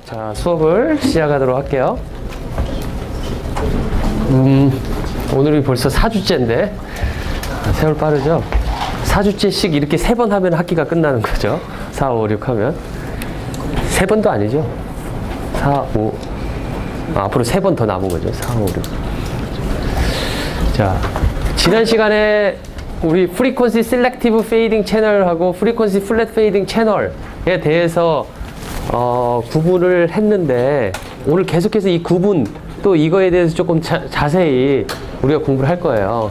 자, 수업을 시작하도록 할게요. 오늘이 벌써 4주째인데 세월 빠르죠? 4주째씩 이렇게 3번 하면 학기가 끝나는 거죠. 4, 5, 6 하면 3번도 아니죠. 4, 5 앞으로 3번 더 남은 거죠. 4, 5, 6. 자, 지난 시간에 우리 프리퀀시 셀렉티브 페이딩 채널하고 프리퀀시 플랫 페이딩 채널에 대해서 구분을 했는데, 오늘 계속해서 이 구분 또 이거에 대해서 조금 자세히 우리가 공부를 할 거예요.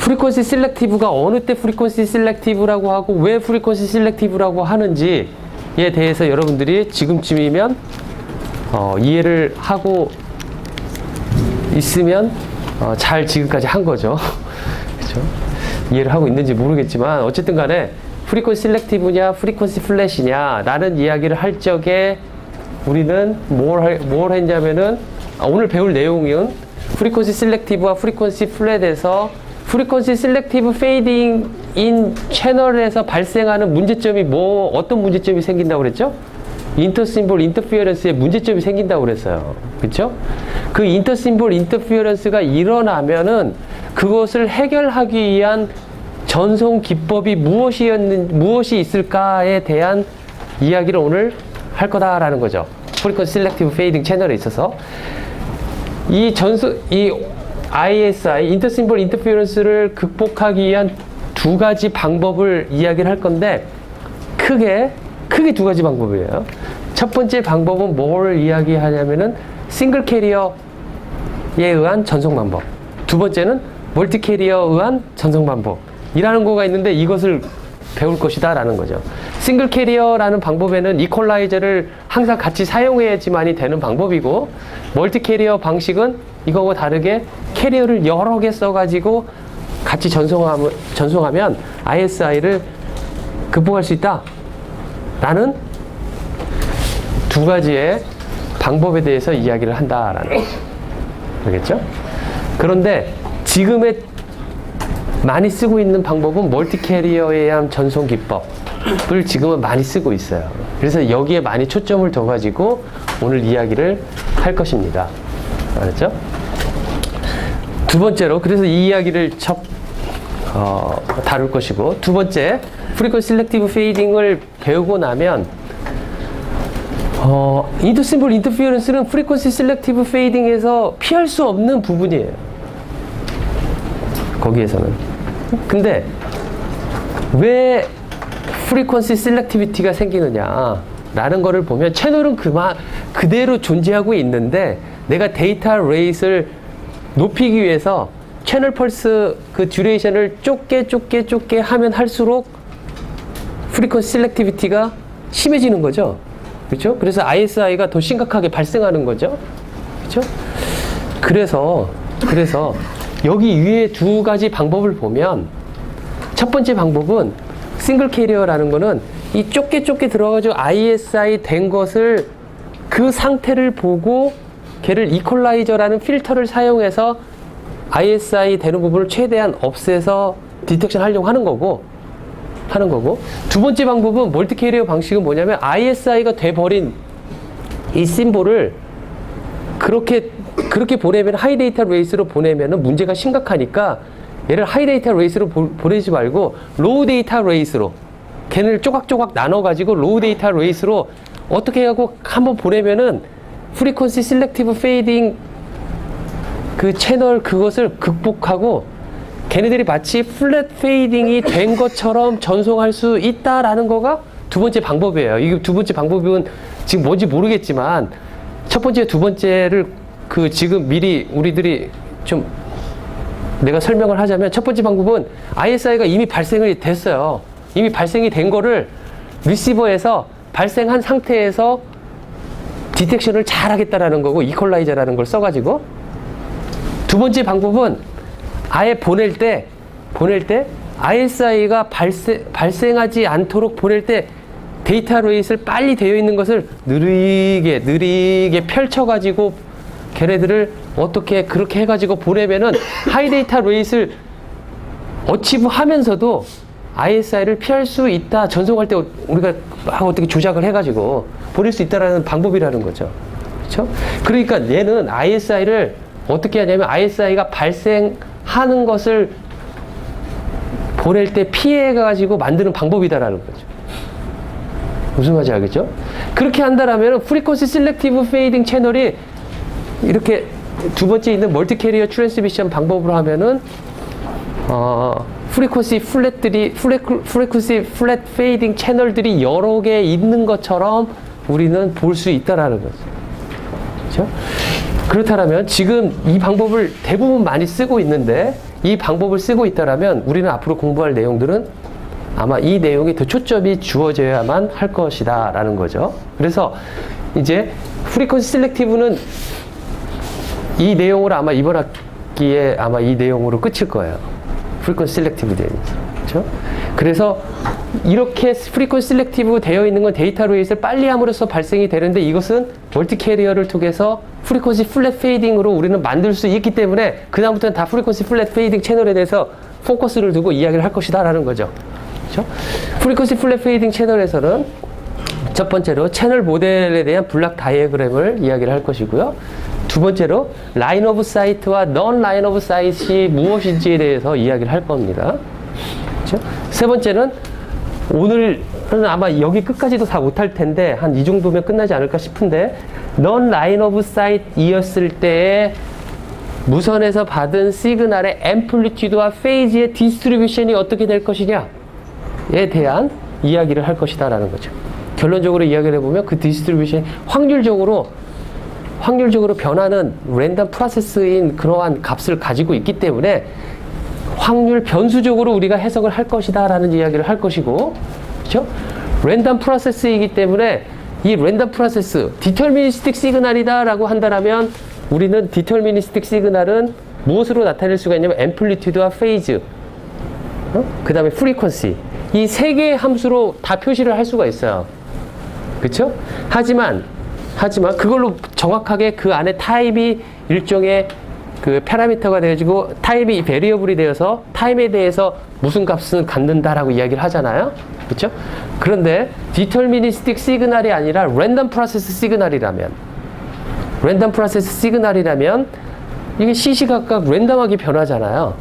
프리퀀시 셀렉티브가 어느 때 프리퀀시 셀렉티브라고 하고 왜 프리퀀시 셀렉티브라고 하는지에 대해서 여러분들이 지금쯤이면 이해를 하고 있으면 잘 지금까지 한 거죠. 그렇죠? 이해를 하고 있는지 모르겠지만 어쨌든 간에 프리퀀시 셀렉티브냐 프리퀀시 플랫이냐 라는 이야기를 할 적에 우리는 뭘 했냐면은 오늘 배울 내용은 프리퀀시 셀렉티브와 프리퀀시 플랫에서 프리퀀시 셀렉티브 페이딩 인 채널에서 발생하는 문제점이 어떤 문제점이 생긴다고 그랬죠? 인터심볼 인터피어런스에 문제점이 생긴다고 그랬어요. 그렇죠? 그 인터심볼 인터피어런스가 일어나면은 그것을 해결하기 위한 전송 기법이 무엇이 있을까에 대한 이야기를 오늘 할 거다라는 거죠. 프리퀀시 셀렉티브 페이딩 채널에 있어서 이 ISI 인터심볼 인터피어런스를 극복하기 위한 두 가지 방법을 이야기를 할 건데 크게 두 가지 방법이에요. 첫 번째 방법은 뭘 이야기하냐면은 싱글 캐리어에 의한 전송 방법. 두 번째는 멀티 캐리어에 의한 전송 방법이라는 거가 있는데 이것을 배울 것이다 라는 거죠. 싱글 캐리어라는 방법에는 이퀄라이저를 항상 같이 사용해야지만이 되는 방법이고, 멀티 캐리어 방식은 이거와 다르게 캐리어를 여러 개 써가지고 같이 전송하면 ISI를 극복할 수 있다 라는 두 가지의 방법에 대해서 이야기를 한다라는 거죠. 알겠죠? 그런데 지금의 많이 쓰고 있는 방법은 멀티 캐리어에 의한 전송 기법을 지금은 많이 쓰고 있어요. 그래서 여기에 많이 초점을 둬가지고 오늘 이야기를 할 것입니다. 알았죠? 두 번째로, 그래서 이 이야기를 다룰 것이고, 두 번째, 프리퀀시 셀렉티브 페이딩을 배우고 나면 인터심볼 인터피어런스는 프리퀀시 셀렉티브 페이딩에서 피할 수 없는 부분이에요. 거기에서는. 근데 왜 프리퀀시 셀렉티비티가 생기느냐 라는 거를 보면 채널은 그대로 존재하고 있는데 내가 데이터 레이스를 높이기 위해서 채널 펄스 그 듀레이션을 좁게 하면 할수록 프리퀀시 셀렉티비티가 심해지는 거죠. 그렇죠? 그래서 ISI가 더 심각하게 발생하는 거죠. 그렇죠? 그래서 여기 위에 두 가지 방법을 보면 첫 번째 방법은 싱글 캐리어라는 거는 이 좁게 들어가지고 ISI 된 것을 그 상태를 보고 걔를 이퀄라이저라는 필터를 사용해서 ISI 되는 부분을 최대한 없애서 디텍션 하려고 하는 거고, 두 번째 방법은 멀티 캐리어 방식은 뭐냐면 ISI가 돼버린 이 심볼을 그렇게 보내면 하이 데이터 레이스로 보내면은 문제가 심각하니까 얘를 하이 데이터 레이스로 보내지 말고 로우 데이터 레이스로 걔를 조각조각 나눠가지고 로우 데이터 레이스로 어떻게 하고 한번 보내면은 프리퀀시 셀렉티브 페이딩 그 채널 그것을 극복하고 걔네들이 마치 플랫 페이딩이 된 것처럼 전송할 수 있다라는 거가 두 번째 방법이에요. 이게 두 번째 방법은 지금 뭔지 모르겠지만 첫 번째, 두 번째를 지금 미리 우리들이 좀 내가 설명을 하자면 첫 번째 방법은 ISI가 이미 발생이 됐어요. 이미 발생이 된 거를 리시버에서 발생한 상태에서 디텍션을 잘 하겠다라는 거고, 이퀄라이저라는 걸 써가지고. 두 번째 방법은 아예 보낼 때 ISI가 발생하지 않도록 보낼 때 데이터 레이스를 빨리 되어 있는 것을 느리게 펼쳐가지고 걔네들을 어떻게 그렇게 해가지고 보내면은 하이 데이터 레이스를 어치브 하면서도 ISI를 피할 수 있다. 전송할 때 우리가 어떻게 조작을 해가지고 보낼 수 있다라는 방법이라는 거죠. 그렇죠? 그러니까 얘는 ISI를 어떻게 하냐면 ISI가 발생하는 것을 보낼 때 피해가지고 만드는 방법이다라는 거죠. 무슨 말인지 알겠죠? 그렇게 한다라면 프리퀀시 셀렉티브 페이딩 채널이 이렇게 두 번째 있는 멀티 캐리어 트랜스미션 방법으로 하면은 프리퀀시 플랫 페이딩 채널들이 여러 개 있는 것처럼 우리는 볼 수 있다라는 거죠. 그렇죠? 그렇다면 지금 이 방법을 대부분 많이 쓰고 있는데 이 방법을 쓰고 있다라면 우리는 앞으로 공부할 내용들은 아마 이 내용이 더 초점이 주어져야만 할 것이다 라는 거죠. 그래서 이제 프리퀀시 셀렉티브는 이 내용으로 아마 이번 학기에 아마 이 내용으로 끝일 거예요. 프리퀀시 셀렉티브 되어 있는. 그렇죠? 그래서 이렇게 프리퀀시 셀렉티브 되어 있는 건 데이터 레이스를 빨리 함으로써 발생이 되는데 이것은 멀티 캐리어를 통해서 프리퀀시 플랫 페이딩으로 우리는 만들 수 있기 때문에 그다음부터는 다 프리퀀시 플랫 페이딩 채널에 대해서 포커스를 두고 이야기를 할 것이다 라는 거죠. 그렇죠? 프리퀀시 플랫 페이딩 채널에서는 첫 번째로 채널 모델에 대한 블락 다이어그램을 이야기를 할 것이고요. 두 번째로 라인 오브 사이트와 넌 라인 오브 사이트이 무엇인지에 대해서 이야기를 할 겁니다. 그렇죠? 세 번째는 오늘은 아마 여기 끝까지도 다 못할 텐데 한 이 정도면 끝나지 않을까 싶은데 넌 라인 오브 사이트이었을 때에 무선에서 받은 시그널의 앰플리튜드와 페이지의 디스트리뷰션이 어떻게 될 것이냐에 대한 이야기를 할 것이다 라는 거죠. 결론적으로 이야기를 해보면 그 디스트리뷰션이 확률적으로 변하는 랜덤 프로세스인 그러한 값을 가지고 있기 때문에 확률 변수적으로 우리가 해석을 할 것이다 라는 이야기를 할 것이고, 그렇죠? 랜덤 프로세스이기 때문에 이 랜덤 프로세스, 디터미니스틱 시그널이다 라고 한다면 우리는 디터미니스틱 시그널은 무엇으로 나타낼 수가 있냐면 앰플리튜드와 페이즈, 그 다음에 프리퀀시, 이 세 개의 함수로 다 표시를 할 수가 있어요. 그렇죠? 하지만 그걸로 정확하게 그 안에 타입이 일종의 그 파라미터가 되어지고 타입이 베리어블이 되어서 타임에 대해서 무슨 값은 갖는다라고 이야기를 하잖아요. 그렇죠? 그런데 디터미니스틱 시그널이 아니라 랜덤 프로세스 시그널이라면 이게 시시각각 랜덤하게 변하잖아요.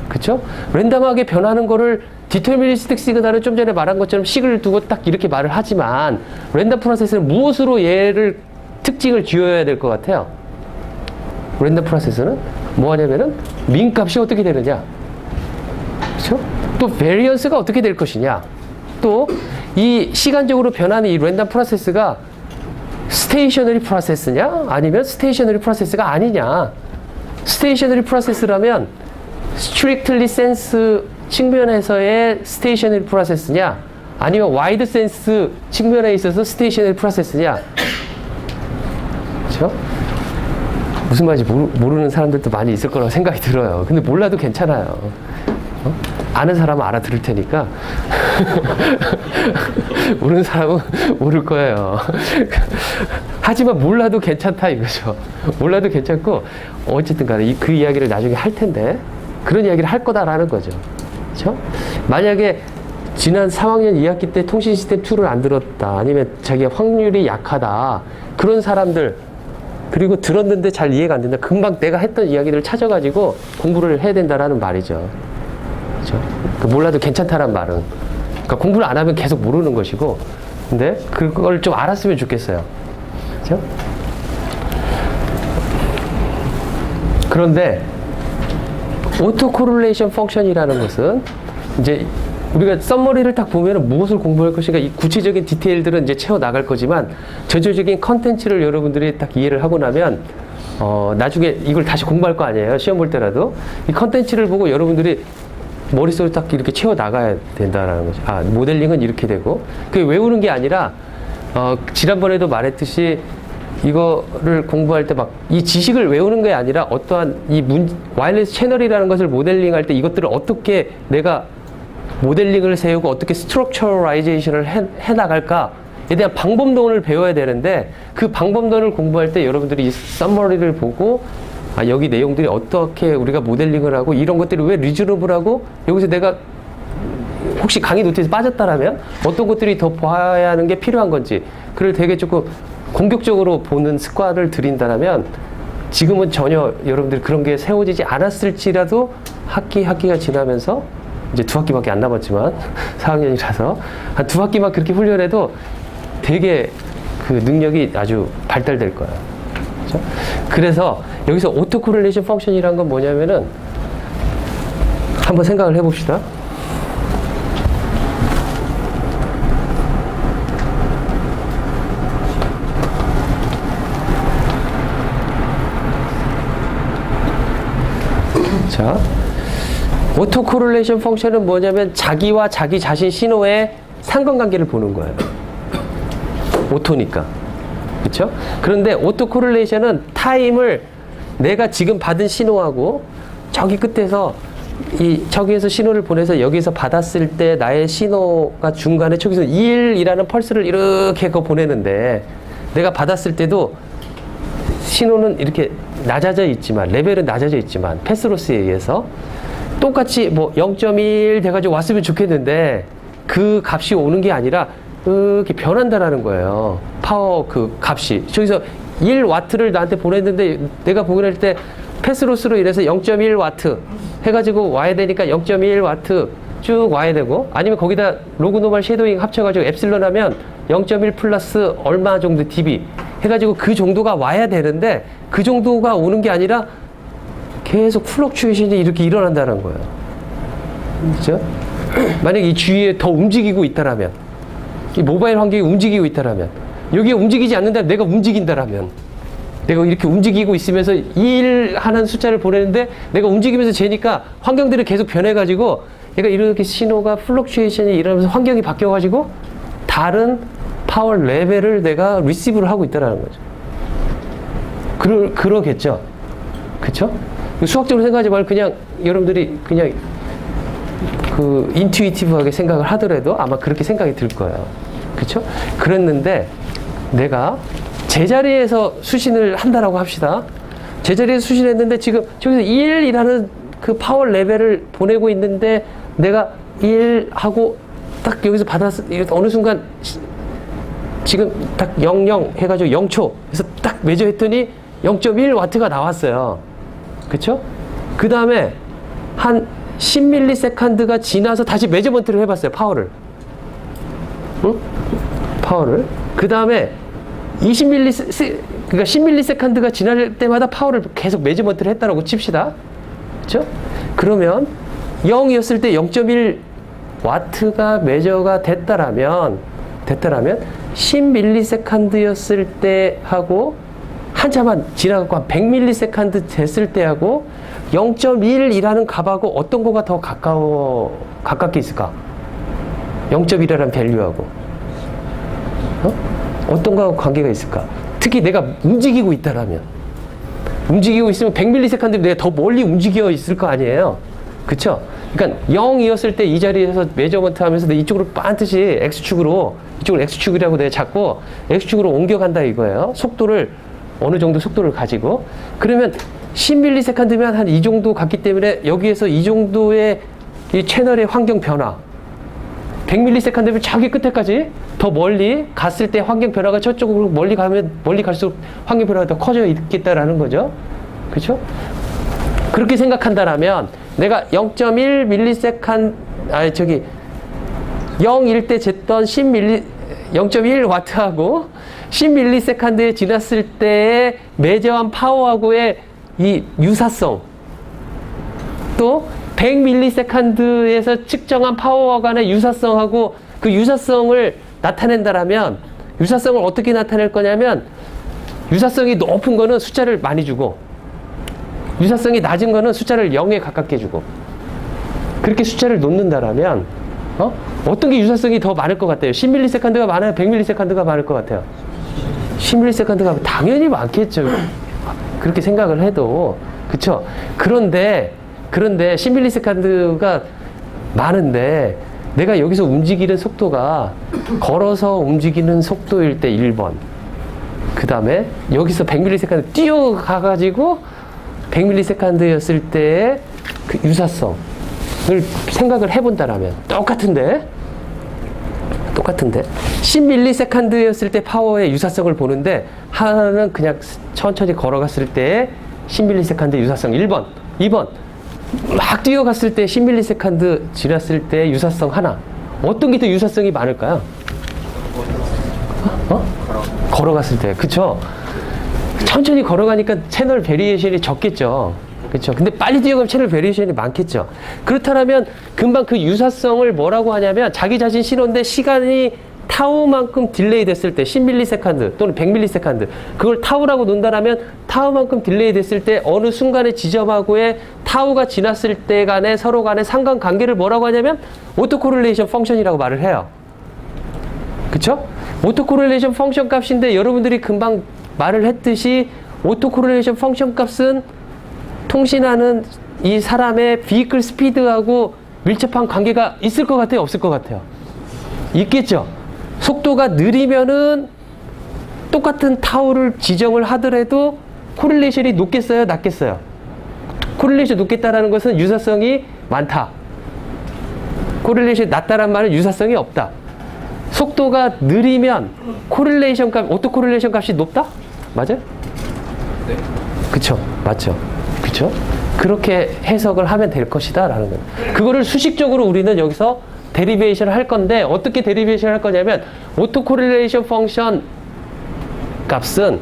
그렇죠? 랜덤하게 변하는 거를 디터미니스틱 시그널은 좀 전에 말한 것처럼 식을 두고 딱 이렇게 말을 하지만 랜덤 프로세스는 무엇으로 얘를 특징을 쥐어야 될 것 같아요? 랜덤 프로세스는 뭐 하냐면은 민 값이 어떻게 되느냐, 그렇죠? 또 베리언스가 어떻게 될 것이냐, 또 이 시간적으로 변하는 이 랜덤 프로세스가 스테이셔너리 프로세스냐 아니면 스테이셔너리 프로세스가 아니냐. 스테이셔너리 프로세스라면 strictly sense 측면에서의 스테이셔너리 프로세스냐 아니면 와이드 센스 측면에 있어서 스테이셔너리 프로세스냐. 그렇죠? 무슨 말인지 모르는 사람들도 많이 있을 거라고 생각이 들어요. 근데 몰라도 괜찮아요. 아는 사람은 알아들을 테니까 모르는 사람은 모를 거예요. 하지만 몰라도 괜찮다 이거죠. 몰라도 괜찮고 어쨌든 간에 그 이야기를 나중에 할 텐데 그런 이야기를 할 거다라는 거죠. 그렇죠? 만약에 지난 3학년 2학기 때 통신 시스템 2를 안 들었다 아니면 자기가 확률이 약하다 그런 사람들 그리고 들었는데 잘 이해가 안 된다. 금방 내가 했던 이야기들을 찾아가지고 공부를 해야 된다라는 말이죠. 그렇죠? 몰라도 괜찮다란 말은. 그러니까 공부를 안 하면 계속 모르는 것이고, 근데 그걸 좀 알았으면 좋겠어요. 그렇죠? 그런데 오토 코릴레이션 펑션이라는 것은 이제 우리가 썸머리를 딱 보면 무엇을 공부할 것인가 이 구체적인 디테일들은 이제 채워 나갈 거지만 전체적인 컨텐츠를 여러분들이 딱 이해를 하고 나면 나중에 이걸 다시 공부할 거 아니에요. 시험 볼 때라도 이 컨텐츠를 보고 여러분들이 머릿속에 딱 이렇게 채워 나가야 된다라는 거죠. 아, 모델링은 이렇게 되고 그게 외우는 게 아니라 지난번에도 말했듯이 이거를 공부할 때 막 이 지식을 외우는 게 아니라 어떠한 이 와이어리스 채널이라는 것을 모델링할 때 이것들을 어떻게 내가 모델링을 세우고 어떻게 스트럭처라이제이션을 해 나갈까에 대한 방법론을 배워야 되는데 그 방법론을 공부할 때 여러분들이 이 썸머리를 보고 아, 여기 내용들이 어떻게 우리가 모델링을 하고 이런 것들이 왜 리저너블하고 여기서 내가 혹시 강의 노트에서 빠졌다라면 어떤 것들이 더 봐야 하는 게 필요한 건지 그걸 되게 조금 공격적으로 보는 습관을 들인다면 지금은 전혀 여러분들 그런 게 세워지지 않았을지라도 학기가 지나면서 이제 2학기밖에 안 남았지만 4학년이라서 한 2학기만 그렇게 훈련해도 되게 그 능력이 아주 발달될 거예요. 그렇죠? 그래서 여기서 오토 코릴레이션 펑션이란 건 뭐냐면은 한번 생각을 해봅시다. 자, 오토 코릴레이션 펑션은 뭐냐면 자기와 자기 자신 신호의 상관관계를 보는 거예요. 오토니까. 그렇죠? 그런데 오토 코릴레이션은 타임을 내가 지금 받은 신호하고 저기 끝에서 저기에서 신호를 보내서 여기서 받았을 때 나의 신호가 중간에 저기서 1이라는 펄스를 이렇게 보내는데 내가 받았을 때도 신호는 이렇게 낮아져 있지만 레벨은 낮아져 있지만 패스로스에 의해서 똑같이 뭐 0.1 돼가지고 왔으면 좋겠는데 그 값이 오는 게 아니라 이렇게 변한다라는 거예요. 파워 그 값이 저기서 1와트를 나한테 보냈는데 내가 보낼 때 패스로스로 인해서 0.1와트 해가지고 와야 되니까 0.1와트 쭉 와야 되고 아니면 거기다 로그 노멀 섀도잉 합쳐가지고 엡실론 하면 0.1 플러스 얼마 정도 dB 해가지고 그 정도가 와야 되는데 그 정도가 오는 게 아니라 계속 플럭추에이션이 이렇게 일어난다는 거예요. 그렇죠? 만약에 이 주위에 더 움직이고 있다라면 이 모바일 환경이 움직이고 있다라면 여기에 움직이지 않는다 내가 움직인다라면 내가 이렇게 움직이고 있으면서 1 하는 숫자를 보내는데 내가 움직이면서 재니까 환경들이 계속 변해가지고 얘가 이렇게 신호가 플럭추에이션이 일어나면서 환경이 바뀌어가지고 다른 파워 레벨을 내가 리시브를 하고 있다라는 거죠. 그러겠죠. 그쵸? 수학적으로 생각하지 말고 그냥 여러분들이 그냥 그 인투이티브하게 생각을 하더라도 아마 그렇게 생각이 들 거예요. 그쵸? 그랬는데 내가 제자리에서 수신을 한다라고 합시다. 제자리에서 수신했는데 지금 저기서 1이라는 그 파워 레벨을 보내고 있는데 내가 1하고 딱 여기서 받았을 어느 순간 지금 딱 00 해가지고 0초 그래서 딱 매저했더니 0.1와트가 나왔어요. 그쵸? 그 다음에 한 10ms가 지나서 다시 매저먼트를 해봤어요. 파워를. 응? 파워를. 그 다음에 그러니까 10ms가 지날 때마다 파워를 계속 매저먼트를 했다라고 칩시다. 그쵸? 그러면 0이었을 때 0.1와트가 매저가 됐다라면 10ms였을 때 하고 한참만 지나가고 한 100ms 됐을 때 하고 0.1이라는 값하고 어떤 거가 더 가깝게 있을까? 0.1이라는 밸류하고 어떤 거하고 관계가 있을까? 특히 내가 움직이고 있다라면 움직이고 있으면 100ms면 내가 더 멀리 움직여 있을 거 아니에요? 그쵸? 그러니까 0이었을 때 이 자리에서 매저먼트 하면서 이쪽으로 반드시 X축으로 이쪽을 X축이라고 내가 잡고 X축으로 옮겨간다 이거예요. 속도를 어느 정도 속도를 가지고 그러면 10ms면 한 이 정도 갔기 때문에 여기에서 이 정도의 이 채널의 환경 변화 100ms면 저기 끝에까지 더 멀리 갔을 때 환경 변화가 저쪽으로 멀리 갈수록 환경 변화가 더 커져 있겠다라는 거죠. 그렇죠? 그렇게 생각한다라면 내가 0.1ms 0일 때 쟀던 0.1와트하고 10ms에 지났을 때의 매저한 파워하고의 이 유사성 또 100ms에서 측정한 파워와 간의 유사성하고 그 유사성을 나타낸다라면 유사성을 어떻게 나타낼 거냐면 유사성이 높은 거는 숫자를 많이 주고 유사성이 낮은 거는 숫자를 0에 가깝게 주고 그렇게 숫자를 놓는다라면 어떤 게 유사성이 더 많을 것 같아요? 10ms가 많아요? 100ms가 많을 것 같아요? 10ms가 당연히 많겠죠. 그렇게 생각을 해도 그쵸? 그런데 10ms가 많은데 내가 여기서 움직이는 속도가 걸어서 움직이는 속도일 때 1번 그 다음에 여기서 100ms 뛰어가가지고 100ms였을 때의 그 유사성 생각을 해본다라면 똑같은데 10ms였을 때 파워의 유사성을 보는데 하나는 그냥 천천히 걸어갔을 때의 10ms 유사성 1번, 2번 막 뛰어갔을 때 10ms 지났을 때 유사성 하나. 어떤 게 더 유사성이 많을까요? 걸어갔을 때. 그쵸? 천천히 걸어가니까 채널 베리에이션이 적겠죠. 그쵸? 근데 빨리 뛰어가면 채널 베리에이션이 많겠죠. 그렇다면 금방 그 유사성을 뭐라고 하냐면 자기 자신 신호인데 시간이 타우만큼 딜레이 됐을 때 10ms 또는 100ms 그걸 타우라고 논다라면 타우만큼 딜레이 됐을 때 어느 순간의 지점하고의 타우가 지났을 때 간에 서로 간의 상관관계를 뭐라고 하냐면 오토코릴레이션 펑션이라고 말을 해요. 그쵸? 오토코릴레이션 펑션 값인데 여러분들이 금방 말을 했듯이 오토코릴레이션 펑션 값은 통신하는 이 사람의 비이클 스피드하고 밀접한 관계가 있을 것 같아요? 없을 것 같아요? 있겠죠? 속도가 느리면은 똑같은 타우를 지정을 하더라도 코릴레이션이 높겠어요? 낮겠어요? 코릴레이션이 높겠다라는 것은 유사성이 많다. 코릴레이션이 낮다란 말은 유사성이 없다. 속도가 느리면 코릴레이션 값, 오토코릴레이션 값이 높다? 맞아요? 네. 그쵸? 맞죠? 그쵸? 그렇게 해석을 하면 될 것이다 라는 거예요. 그거를 수식적으로 우리는 여기서 데리베이션을 할 건데 어떻게 데리베이션을 할 거냐면 오토코릴레이션 펑션 값은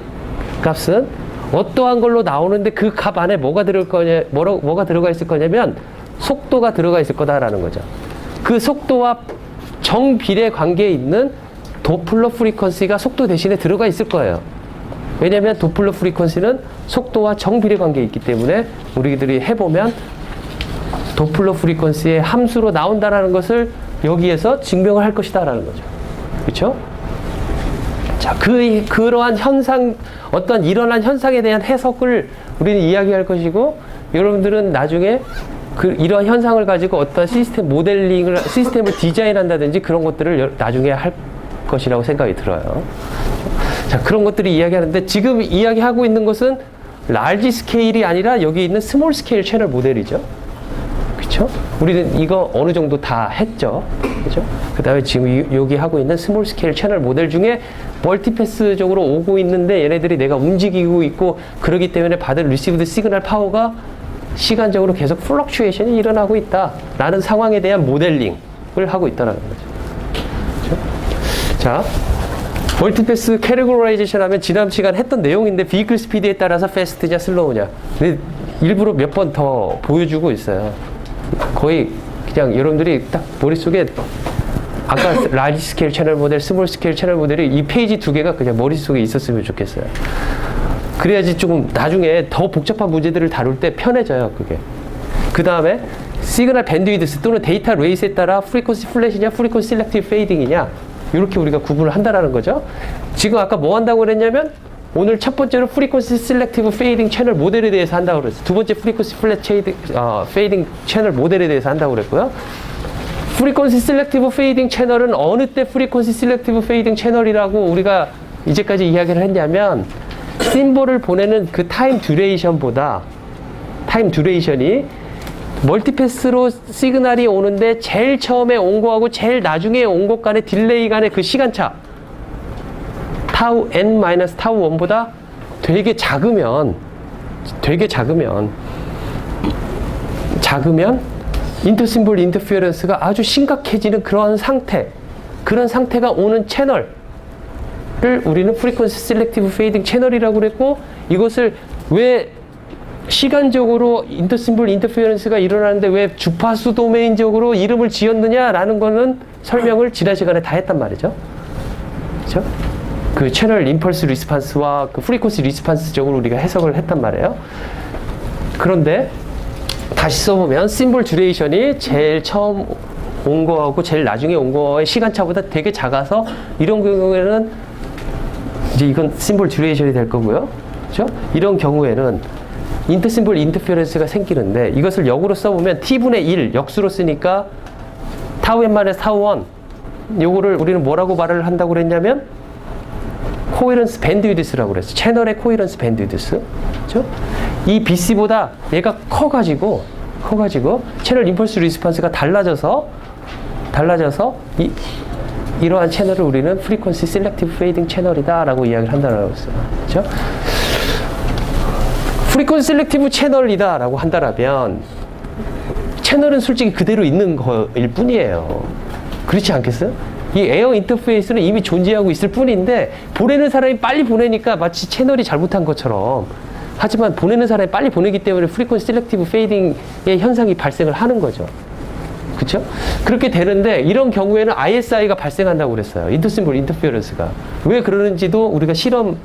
어떠한 걸로 나오는데 그 값 안에 뭐가 들어가 있을 거냐면 속도가 들어가 있을 거다라는 거죠. 그 속도와 정비례 관계에 있는 도플러 프리퀀시가 속도 대신에 들어가 있을 거예요. 왜냐하면 도플러 프리퀀시는 속도와 정비례 관계에 있기 때문에 우리들이 해보면 도플러 프리퀀시의 함수로 나온다라는 것을 여기에서 증명을 할 것이다라는 거죠. 그렇죠? 자, 그러한 현상, 어떤 일어난 현상에 대한 해석을 우리는 이야기할 것이고, 여러분들은 나중에 이러한 현상을 가지고 어떤 시스템 모델링을, 시스템을 디자인한다든지 그런 것들을 나중에 할 것이라고 생각이 들어요. 자, 그런 것들이 이야기하는데 지금 이야기하고 있는 것은 라지 스케일이 아니라 여기 있는 스몰 스케일 채널 모델이죠. 그렇죠? 우리는 이거 어느 정도 다 했죠. 그렇죠? 그 다음에 지금 여기 하고 있는 스몰 스케일 채널 모델 중에 멀티패스적으로 오고 있는데 얘네들이 내가 움직이고 있고 그러기 때문에 받을 리시브드 시그널 파워가 시간적으로 계속 플럭추에이션이 일어나고 있다라는 상황에 대한 모델링을 하고 있다는 거죠. 그렇죠? 자, 멀티패스 캐리고라이제이션 하면 지난 시간 했던 내용인데 비이클 스피드에 따라서 패스트냐 슬로우냐 일부러 몇 번 더 보여주고 있어요. 거의 그냥 여러분들이 딱 머릿속에 아까 라지 스케일 채널 모델, 스몰 스케일 채널 모델이 이 페이지 두 개가 그냥 머릿속에 있었으면 좋겠어요. 그래야지 조금 나중에 더 복잡한 문제들을 다룰 때 편해져요, 그게. 그 다음에 시그널 밴드위드스 또는 데이터 레이스에 따라 프리퀀시 플랫이냐, 프리퀀시 셀렉티브 페이딩이냐 이렇게 우리가 구분을 한다라는 거죠. 지금 아까 뭐 한다고 그랬냐면 오늘 첫 번째로 프리퀀시 셀렉티브 페이딩 채널 모델에 대해서 한다고 그랬어요. 두 번째 프리퀀시 플랫 페이딩 채널 모델에 대해서 한다고 그랬고요. 프리퀀시 셀렉티브 페이딩 채널은 어느 때 프리퀀시 셀렉티브 페이딩 채널이라고 우리가 이제까지 이야기를 했냐면 심볼을 보내는 그 타임 듀레이션보다 타임 듀레이션이 멀티패스로 시그널이 오는데 제일 처음에 온 거하고 제일 나중에 온 것 간의 딜레이 간의 그 시간차 타우 n-타우 1보다 되게 작으면 인터심볼 인터피어런스가 아주 심각해지는 그런 상태가 오는 채널을 우리는 프리퀀시 셀렉티브 페이딩 채널이라고 그랬고, 이것을 왜 시간적으로 인터심볼 인터피어런스가 일어나는데 왜 주파수 도메인적으로 이름을 지었느냐라는 거는 설명을 지난 시간에 다 했단 말이죠. 그렇죠? 그 채널 임펄스 리스판스와 그 프리퀀시 리스판스적으로 우리가 해석을 했단 말이에요. 그런데 다시 써보면 심볼 듀레이션이 제일 처음 온 거하고 제일 나중에 온 거의 시간차보다 되게 작아서 이런 경우에는 이제 이건 심볼 듀레이션이 될 거고요. 그렇죠? 이런 경우에는 인터심볼 인터피어런스가 생기는데 이것을 역으로 써보면 t분의 1 역수로 쓰니까 타우 n-타우 1 요거를 우리는 뭐라고 말을 한다고 그랬냐면 코헤런스 밴드위드스라고 그랬어요. 채널의 코헤런스 밴드위드스. 그렇죠? 이 BC보다 얘가 커가지고 커가지고 채널 임펄스 리스폰스가 달라져서 이러한 채널을 우리는 프리퀀시 셀렉티브 페이딩 채널이다라고 이야기를 한다라고 했어요. 그렇죠? 프리퀀시 셀렉티브 채널이다라고 한다라면 채널은 솔직히 그대로 있는 거일 뿐이에요. 그렇지 않겠어요? 이 에어 인터페이스는 이미 존재하고 있을 뿐인데 보내는 사람이 빨리 보내니까 마치 채널이 잘못한 것처럼, 하지만 보내는 사람이 빨리 보내기 때문에 프리퀀시 셀렉티브 페이딩의 현상이 발생을 하는 거죠. 그렇죠? 그렇게 되는데 이런 경우에는 ISI가 발생한다고 그랬어요. 인터심볼 인터피어런스가. 왜 그러는지도 우리가 실험,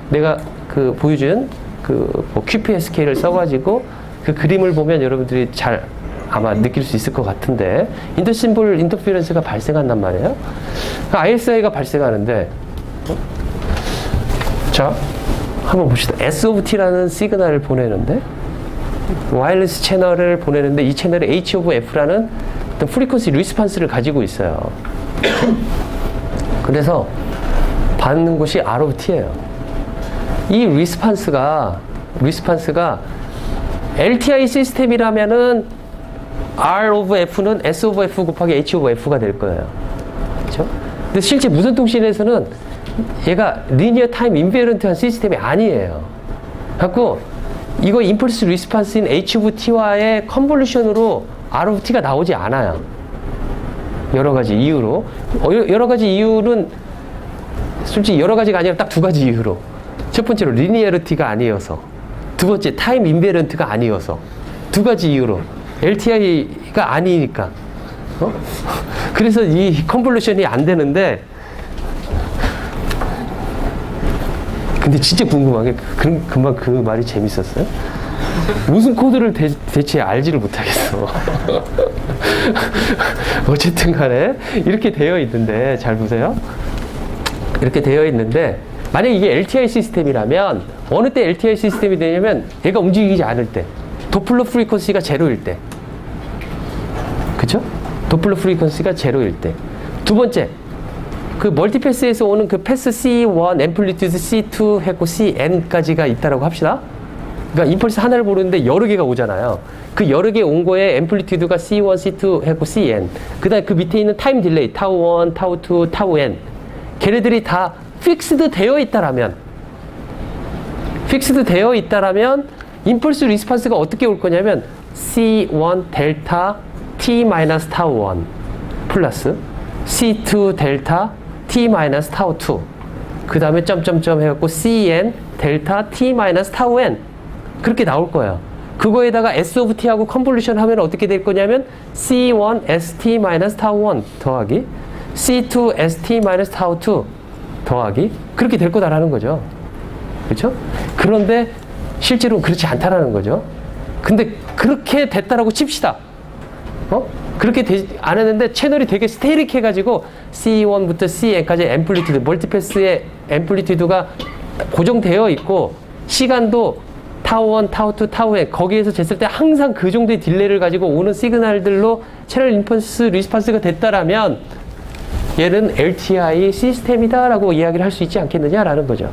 내가 그 보여준 뭐 QPSK를 써가지고 그 그림을 보면 여러분들이 잘 아마 느낄 수 있을 것 같은데, 인터심볼 인터피어런스가 발생한단 말이에요. ISI가 발생하는데, 자, 한번 봅시다. S of T라는 시그널을 보내는데, 와이어리스 채널을 보내는데, 이 채널에 H of F라는 어떤 프리퀀시 리스폰스를 가지고 있어요. 그래서 받는 곳이 R of T예요. 이 리스폰스가 LTI 시스템이라면은 R of F는 S of F 곱하기 H of F가 될 거예요. 그렇죠? 근데 실제 무선 통신에서는 얘가 리니어 타임 인베런트한 시스템이 아니에요. 갖고 이거 임펄스 리스폰스인 H of T와의 컨볼루션으로 R of T가 나오지 않아요. 여러 가지 이유로. 여러 가지 이유는 솔직히 여러 가지가 아니라 딱 두 가지 이유로. 첫 번째로 리니어리티가 아니어서, 두 번째 타임 인베런트가 아니어서, 두 가지 이유로. LTI가 아니니까. 그래서 이 컨볼루션이 안 되는데, 근데 진짜 궁금한 게 금방 그 말이 재밌었어요. 무슨 코드를 대체 알지를 못하겠어. 어쨌든 간에 이렇게 되어 있는데, 잘 보세요. 이렇게 되어 있는데, 만약 이게 LTI 시스템이라면 어느 때 LTI 시스템이 되냐면 얘가 움직이지 않을 때, 도플러 프리퀀시가 제로일 때. 그쵸? 도플러 프리퀀시가 제로일 때. 두 번째, 그 멀티패스에서 오는 그 패스 C1, 앰플리튜드 C2 했고 CN까지가 있다라고 합시다. 그러니까 임펄스 하나를 보는데 여러 개가 오잖아요. 그 여러 개 온 거에 앰플리튜드가 C1, C2 했고 CN. 그 다음에 그 밑에 있는 타임 딜레이, 타우1, 타우2, 타우N. 걔네들이 다 픽스드 되어 있다라면, 임펄스 리스폰스가 어떻게 올 거냐면 C1 델타 T 마이너스 타우 1 플러스 C2 델타 T 마이너스 타우 2, 그 다음에 점점점 해갖고 CN 델타 T 마이너스 타우 N, 그렇게 나올 거예요. 그거에다가 S of T하고 컨볼루션 하면 어떻게 될 거냐면 C1 ST 마이너스 타우 1 더하기 C2 ST 마이너스 타우 2 더하기, 그렇게 될 거다라는 거죠. 그렇죠? 그런데 실제로는 그렇지 않다라는 거죠. 근데 그렇게 됐다라고 칩시다. 그렇게 안 했는데 채널이 되게 스테릭 해가지고 C1부터 CN까지 앰플리튜드, 멀티패스의 앰플리튜드가 고정되어 있고 시간도 타우1, 타우2, 타우N 거기에서 쟀을 때 항상 그 정도의 딜레이를 가지고 오는 시그널들로 채널 임펄스 리스폰스가 됐다라면 얘는 LTI 시스템이다라고 이야기를 할 수 있지 않겠느냐라는 거죠.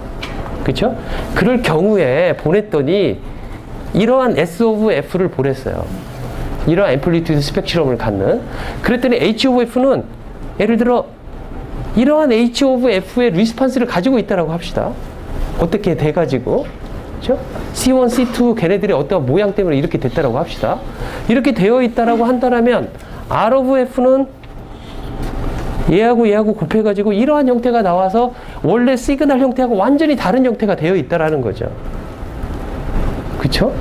그렇죠? 그럴 경우에 보냈더니 이러한 S of F를 보냈어요. 이러한 앰플리튜드 스펙트럼을 갖는. 그랬더니 H of F는 예를 들어 이러한 H of F의 리스폰스를 가지고 있다라고 합시다. 어떻게 돼가지고, 그렇죠? C1, C2 걔네들의 어떤 모양 때문에 이렇게 됐다라고 합시다. 이렇게 되어 있다라고 한다면 R of F는 얘하고 곱해가지고 이러한 형태가 나와서 원래 시그널 형태하고 완전히 다른 형태가 되어 있다라는 거죠. 그쵸?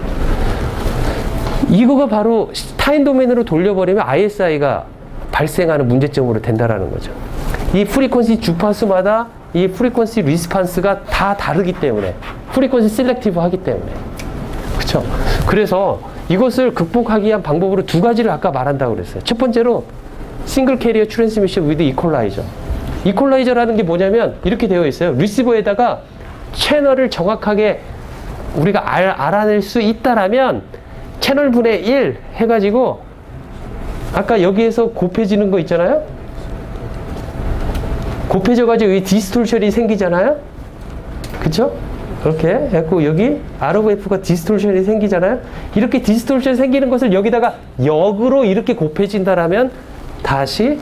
이거가 바로 타임 도메인으로 돌려버리면 ISI가 발생하는 문제점으로 된다라는 거죠. 이 프리퀀시 주파수마다 이 프리퀀시 리스폰스가 다 다르기 때문에, 프리퀀시 셀렉티브 하기 때문에. 그쵸? 그래서 이것을 극복하기 위한 방법으로 두 가지를 아까 말한다고 그랬어요. 첫 번째로 싱글 캐리어 트랜스미션 위드 이퀄라이저. 이퀄라이저라는 게 뭐냐면 이렇게 되어 있어요. 리시버에다가 채널을 정확하게 우리가 알아낼 수 있다라면 채널 분의 1 해가지고 아까 여기에서 곱해지는 거 있잖아요. 곱해져가지고 이 디스톨션이 생기잖아요. 그쵸? 이렇게 했고 여기 R of F가 디스토션이 생기잖아요. 이렇게 디스토션이 생기는 것을 여기다가 역으로 이렇게 곱해진다라면 다시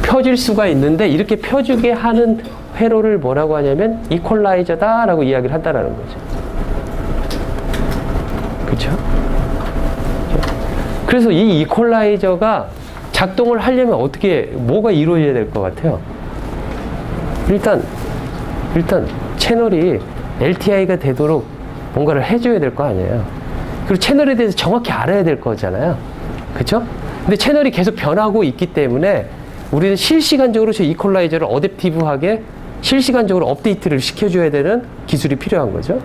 펴질 수가 있는데 이렇게 펴주게 하는 회로를 뭐라고 하냐면 이퀄라이저다라고 이야기를 한다라는 거죠. 그렇죠? 그래서 이 이퀄라이저가 작동을 하려면 어떻게 뭐가 이루어져야 될 것 같아요? 일단 채널이 LTI가 되도록 뭔가를 해줘야 될 거 아니에요. 그리고 채널에 대해서 정확히 알아야 될 거잖아요. 그렇죠? 근데 채널이 계속 변하고 있기 때문에 우리는 실시간적으로 저 이퀄라이저를 어댑티브하게 실시간적으로 업데이트를 시켜줘야 되는 기술이 필요한 거죠.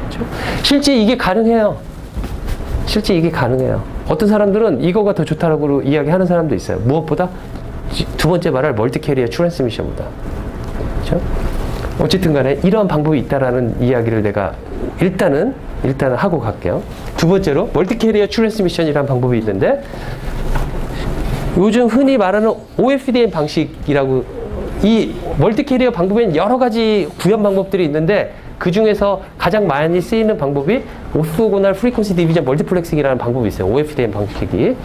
그렇죠? 실제 이게 가능해요. 실제 이게 가능해요. 어떤 사람들은 이거가 더 좋다라고 이야기하는 사람도 있어요. 무엇보다 두 번째 말할 멀티캐리어 트랜스미션보다. 그렇죠? 어쨌든 간에 이러한 방법이 있다라는 이야기를 내가 일단은 하고 갈게요. 두 번째로 멀티캐리어 트랜스미션이라는 방법이 있는데 요즘 흔히 말하는 OFDM 방식이라고 이 멀티캐리어 방법에는 여러 가지 구현 방법들이 있는데 그 중에서 가장 많이 쓰이는 방법이 오토고널 프리퀀시 디비전 멀티플렉싱이라는 방법이 있어요. OFDM 방식이.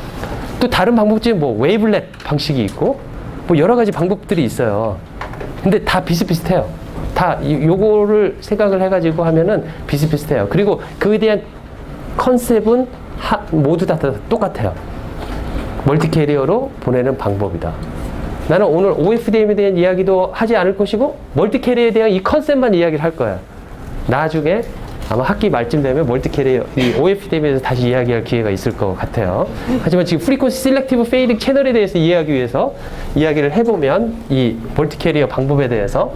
또 다른 방법 중에 뭐 웨이블렛 방식이 있고 뭐 여러 가지 방법들이 있어요. 근데 다 비슷비슷해요. 다 요거를 생각을 해가지고 하면은 비슷비슷해요. 그리고 그에 대한 컨셉은 모두 다 똑같아요. 멀티캐리어로 보내는 방법이다. 나는 오늘 OFDM에 대한 이야기도 하지 않을 것이고 멀티캐리어에 대한 이 컨셉만 이야기를 할 거야. 나중에 아마 학기 말쯤 되면 멀티캐리어, 이 OFDM에 대해서 다시 이야기할 기회가 있을 것 같아요. 하지만 지금 프리퀀시 셀렉티브 페이딩 채널에 대해서 이해하기 위해서 이야기를 해보면 이 멀티캐리어 방법에 대해서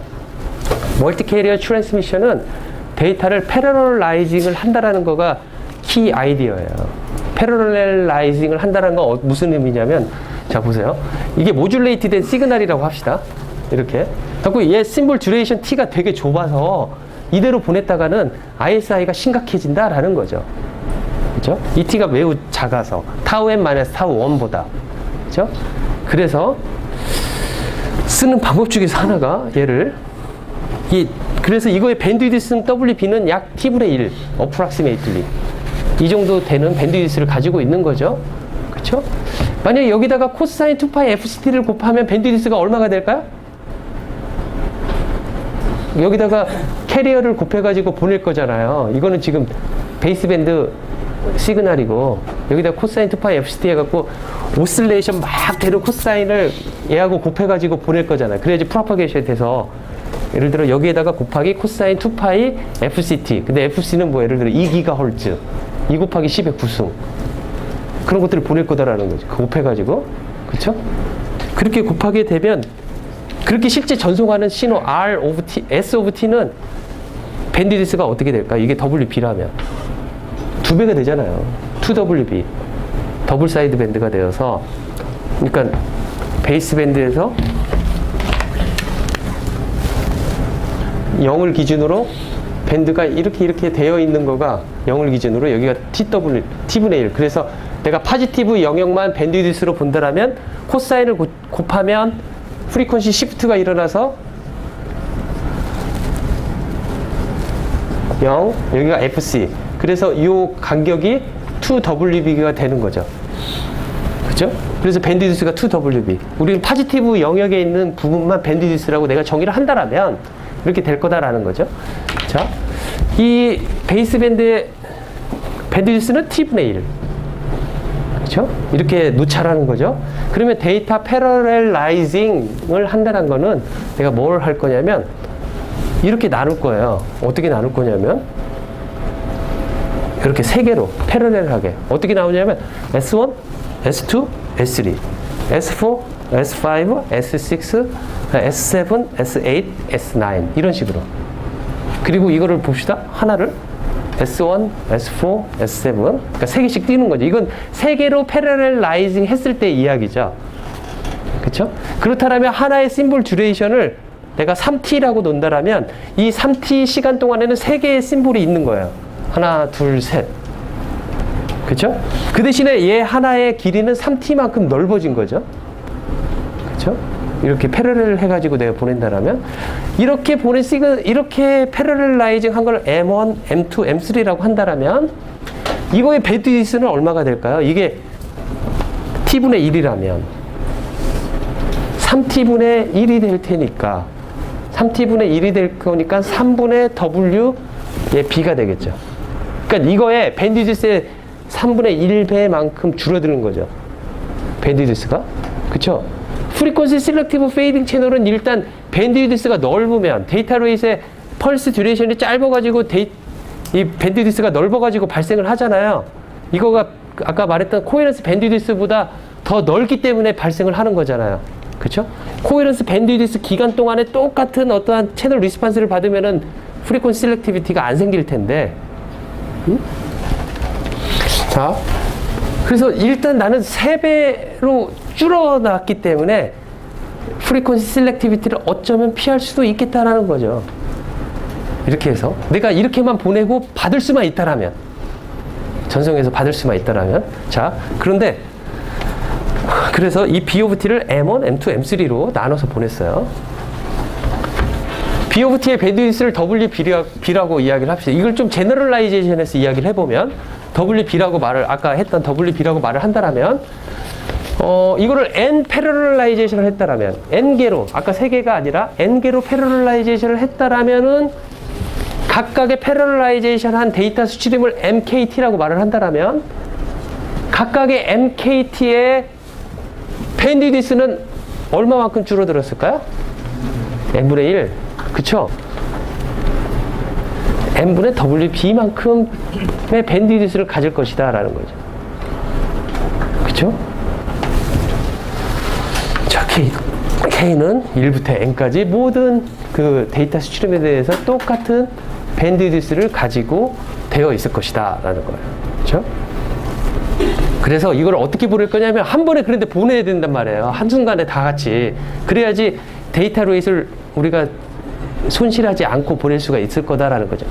멀티캐리어 트랜스미션은 데이터를 패러럴라이징을 한다라는 거가 키 아이디어예요. 패러럴라이징을 한다는 건 무슨 의미냐면 자 보세요. 이게 모듈레이트 된 시그널이라고 합시다. 이렇게. 그리고 얘 심볼 듀레이션 t가 되게 좁아서 이대로 보냈다가는 ISI가 심각해진다라는 거죠. 그렇죠? 이 t가 매우 작아서 타우 n 마이너스 타우 1보다. 그렇죠? 그래서 쓰는 방법 중에서 하나가 얘를 그래서 이거의 밴드위드스 WB는 약 t분의 1 approximately 이 정도 되는 밴드위드스를 가지고 있는 거죠. 그렇죠? 만약에 여기다가 코사인 2파이 FCT를 곱하면 밴드위드스가 얼마가 될까요? 여기다가 캐리어를 곱해가지고 보낼 거잖아요. 이거는 지금 베이스밴드 시그널이고 여기다 코사인 2파이 FCT 해갖고 오슬레이션 막 되는 코사인을 얘하고 곱해가지고 보낼 거잖아요. 그래야지 프로파게이션이 돼서 예를 들어 여기에다가 곱하기 코사인 2파이 FCT 근데 FC는 뭐 예를 들어 2GHz 2 곱하기 10의 9승 그런 것들을 보낼 거다라는 거죠. 곱해가지고 그렇죠? 그렇게 곱하게 되면 그렇게 실제 전송하는 신호 R of T, S of T는 밴드위드스가 어떻게 될까? 이게 WB라면 2배가 되잖아요. 2WB 더블 사이드 밴드가 되어서 그러니까 베이스 밴드에서 0을 기준으로 밴드가 이렇게 되어 있는 거가 0을 기준으로 여기가 T분의 1 그래서 내가 파지티브 영역만 밴드위드스로 본다라면 코사인을 곱하면 프리퀀시 시프트가 일어나서 0 여기가 FC 그래서 이 간격이 2WB가 되는 거죠. 그죠? 그래서 밴드위드스가 2WB 우리는 파지티브 영역에 있는 부분만 밴드위드스라고 내가 정의를 한다라면 이렇게 될 거다라는 거죠. 자, 이 베이스밴드의 밴드위드스는 T분의 1. 그렇죠? 이렇게 놓자라는 거죠. 그러면 데이터 패러렐라이징을 한다는 거는 내가 뭘 할 거냐면 이렇게 나눌 거예요. 어떻게 나눌 거냐면 이렇게 세 개로 패러렐하게 어떻게 나오냐면 S1, S2, S3, S4, S5, S6, S7, S8, S9 이런 식으로 그리고 이거를 봅시다. 하나를 S1, S4, S7 그러니까 세 개씩 띄는 거죠. 이건 세 개로 패러렐라이징 했을 때 이야기죠. 그렇죠? 그렇다면 하나의 심볼 듀레이션을 내가 3t라고 놓는다라면 이 3t 시간 동안에는 세 개의 심볼이 있는 거예요. 하나, 둘, 셋. 그렇죠? 그 대신에 얘 하나의 길이는 3t만큼 넓어진 거죠. 그렇죠? 이렇게 패러렐 해가지고 내가 보낸다라면 이렇게 이렇게 패러렐라이징 한 걸 M1, M2, M3라고 한다라면 이거의 밴드위드스는 얼마가 될까요? 이게 t분의 1이라면 3t분의 1이 될 테니까 3t분의 1이 될 거니까 3분의 W 의 B가 되겠죠. 그러니까 이거의 밴드위드스의 3분의 1배만큼 줄어드는 거죠. 밴드위드스가. 그쵸? 프리퀀시 셀렉티브 페이딩 채널은 일단 밴드위드스가 넓으면 데이터 레이스의 펄스 듀레이션이 짧아가지고 이 밴드위드스가 넓어가지고 발생을 하잖아요. 이거가 아까 말했던 코헤런스 밴드위드스보다 더 넓기 때문에 발생을 하는 거잖아요. 그쵸? 코헤런스 밴드위드스 기간 동안에 똑같은 어떠한 채널 리스판스를 받으면은 프리퀀시 셀렉티비티가 안 생길 텐데. 자, 그래서 일단 나는 3배로 줄어났기 때문에 프리퀀시 셀렉티비티를 어쩌면 피할 수도 있겠다라는 거죠. 이렇게 해서 내가 이렇게만 보내고 받을 수만 있다라면, 전송해서 받을 수만 있다라면. 자, 그런데 그래서 이 B of T를 M1, M2, M3로 나눠서 보냈어요. B of T의 밴드위드스를 WB라고 이야기를 합시다. 이걸 좀 제너럴라이제이션해서 이야기를 해보면 WB라고 아까 했던 WB라고 말을 한다라면 이거를 N 패러럴라이제이션을 했다라면 N개로, 아까 3개가 아니라 N개로 패러럴라이제이션을 했다라면은 각각의 패러럴라이제이션 한 데이터 수치림을 MKT라고 말을 한다라면 각각의 MKT의 밴드위드스는 얼마만큼 줄어들었을까요? N분의 1. 그쵸? N분의 WB만큼의 밴드위드스를 가질 것이다 라는 거죠. 그쵸? 자, K는 1부터 N까지 모든 그 데이터 수치림에 대해서 똑같은 밴드위드스를 가지고 되어 있을 것이다 라는 거예요. 그쵸? 그래서 이걸 어떻게 보낼 거냐면 한 번에 그런데 보내야 된단 말이에요. 한순간에 다 같이. 그래야지 데이터 레이스를 우리가 손실하지 않고 보낼 수가 있을 거다라는 거죠.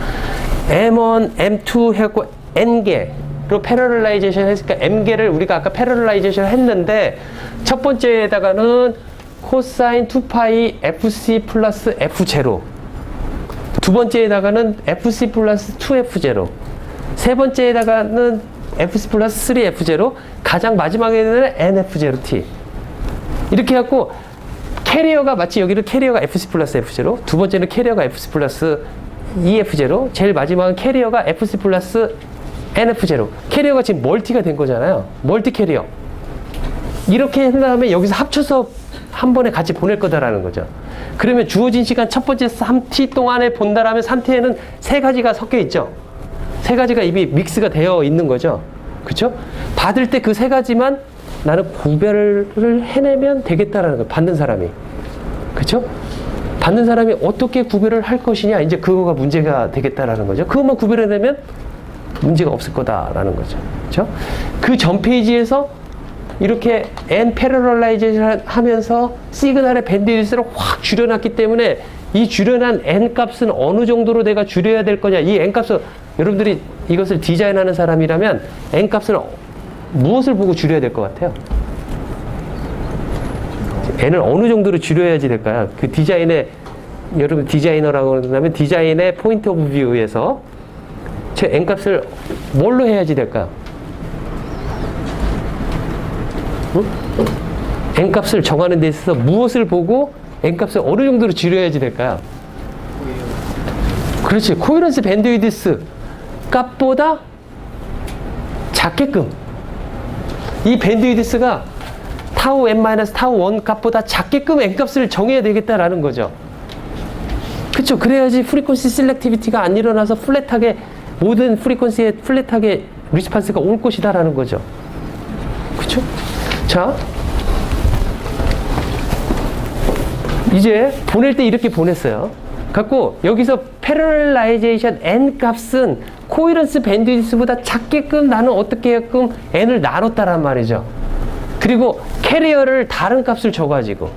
M1, M2 해갖고 N개로 패러럴라이제이션 했으니까 M개를 우리가 아까 패러럴라이제이션 했는데 첫 번째에다가는 코사인 2파이 FC 플러스 F0, 두 번째에다가는 FC 플러스 2F0, 세 번째에다가는 FC 플러스 3F0, 가장 마지막에는 NF0T. 이렇게 해갖고 캐리어가 마치 여기는 캐리어가 FC 플러스 F0, 두 번째는 캐리어가 FC 플러스 EF0, 제일 마지막은 캐리어가 FC 플러스 NF0. 캐리어가 지금 멀티가 된 거잖아요. 멀티 캐리어. 이렇게 한 다음에 여기서 합쳐서 한 번에 같이 보낼 거다라는 거죠. 그러면 주어진 시간 첫 번째 3t 동안에 본다라면 3t에는 3가지가 섞여 있죠. 3가지가 이미 믹스가 되어 있는 거죠. 그쵸? 받을 때 그 3가지만 나는 구별을 해내면 되겠다라는 거예요. 받는 사람이. 그쵸? 받는 사람이 어떻게 구별을 할 것이냐. 이제 그거가 문제가 되겠다라는 거죠. 그것만 구별해내면 문제가 없을 거다라는 거죠. 그쵸? 그 전 페이지에서 이렇게 N 패러럴라이제이션 하면서 시그널의 밴드위드스를 확 줄여놨기 때문에 이 줄여난 N 값은 어느 정도로 내가 줄여야 될 거냐. 이 N 값은 여러분들이 이것을 디자인하는 사람이라면 N 값을 무엇을 보고 줄여야 될 것 같아요? N을 어느 정도로 줄여야지 될까요? 그 디자인의, 여러분 디자이너라고 한다면 디자인의 포인트 오브 뷰에서 제 N 값을 뭘로 해야지 될까요? 응? N 값을 정하는 데 있어서 무엇을 보고 N 값을 어느 정도로 줄여야지 될까요? 그렇지. 코헤런스 밴드위드스 값보다 작게끔, 이 밴드위드스가 타우 n-타우 1 값보다 작게끔 n 값을 정해야 되겠다라는 거죠. 그렇죠. 그래야지 프리퀀시 셀렉티비티가 안 일어나서 플랫하게 모든 프리퀀시에 플랫하게 리스판스가 올 것이다라는 거죠. 그렇죠? 자, 이제 보낼 때 이렇게 보냈어요. 갖고 여기서 패러럴라이제이션 n 값은 코헤런스 밴드위드스보다 작게끔 나는 어떻게 해끔 n을 나눴다란 말이죠. 그리고 캐리어를 다른 값을 줘가지고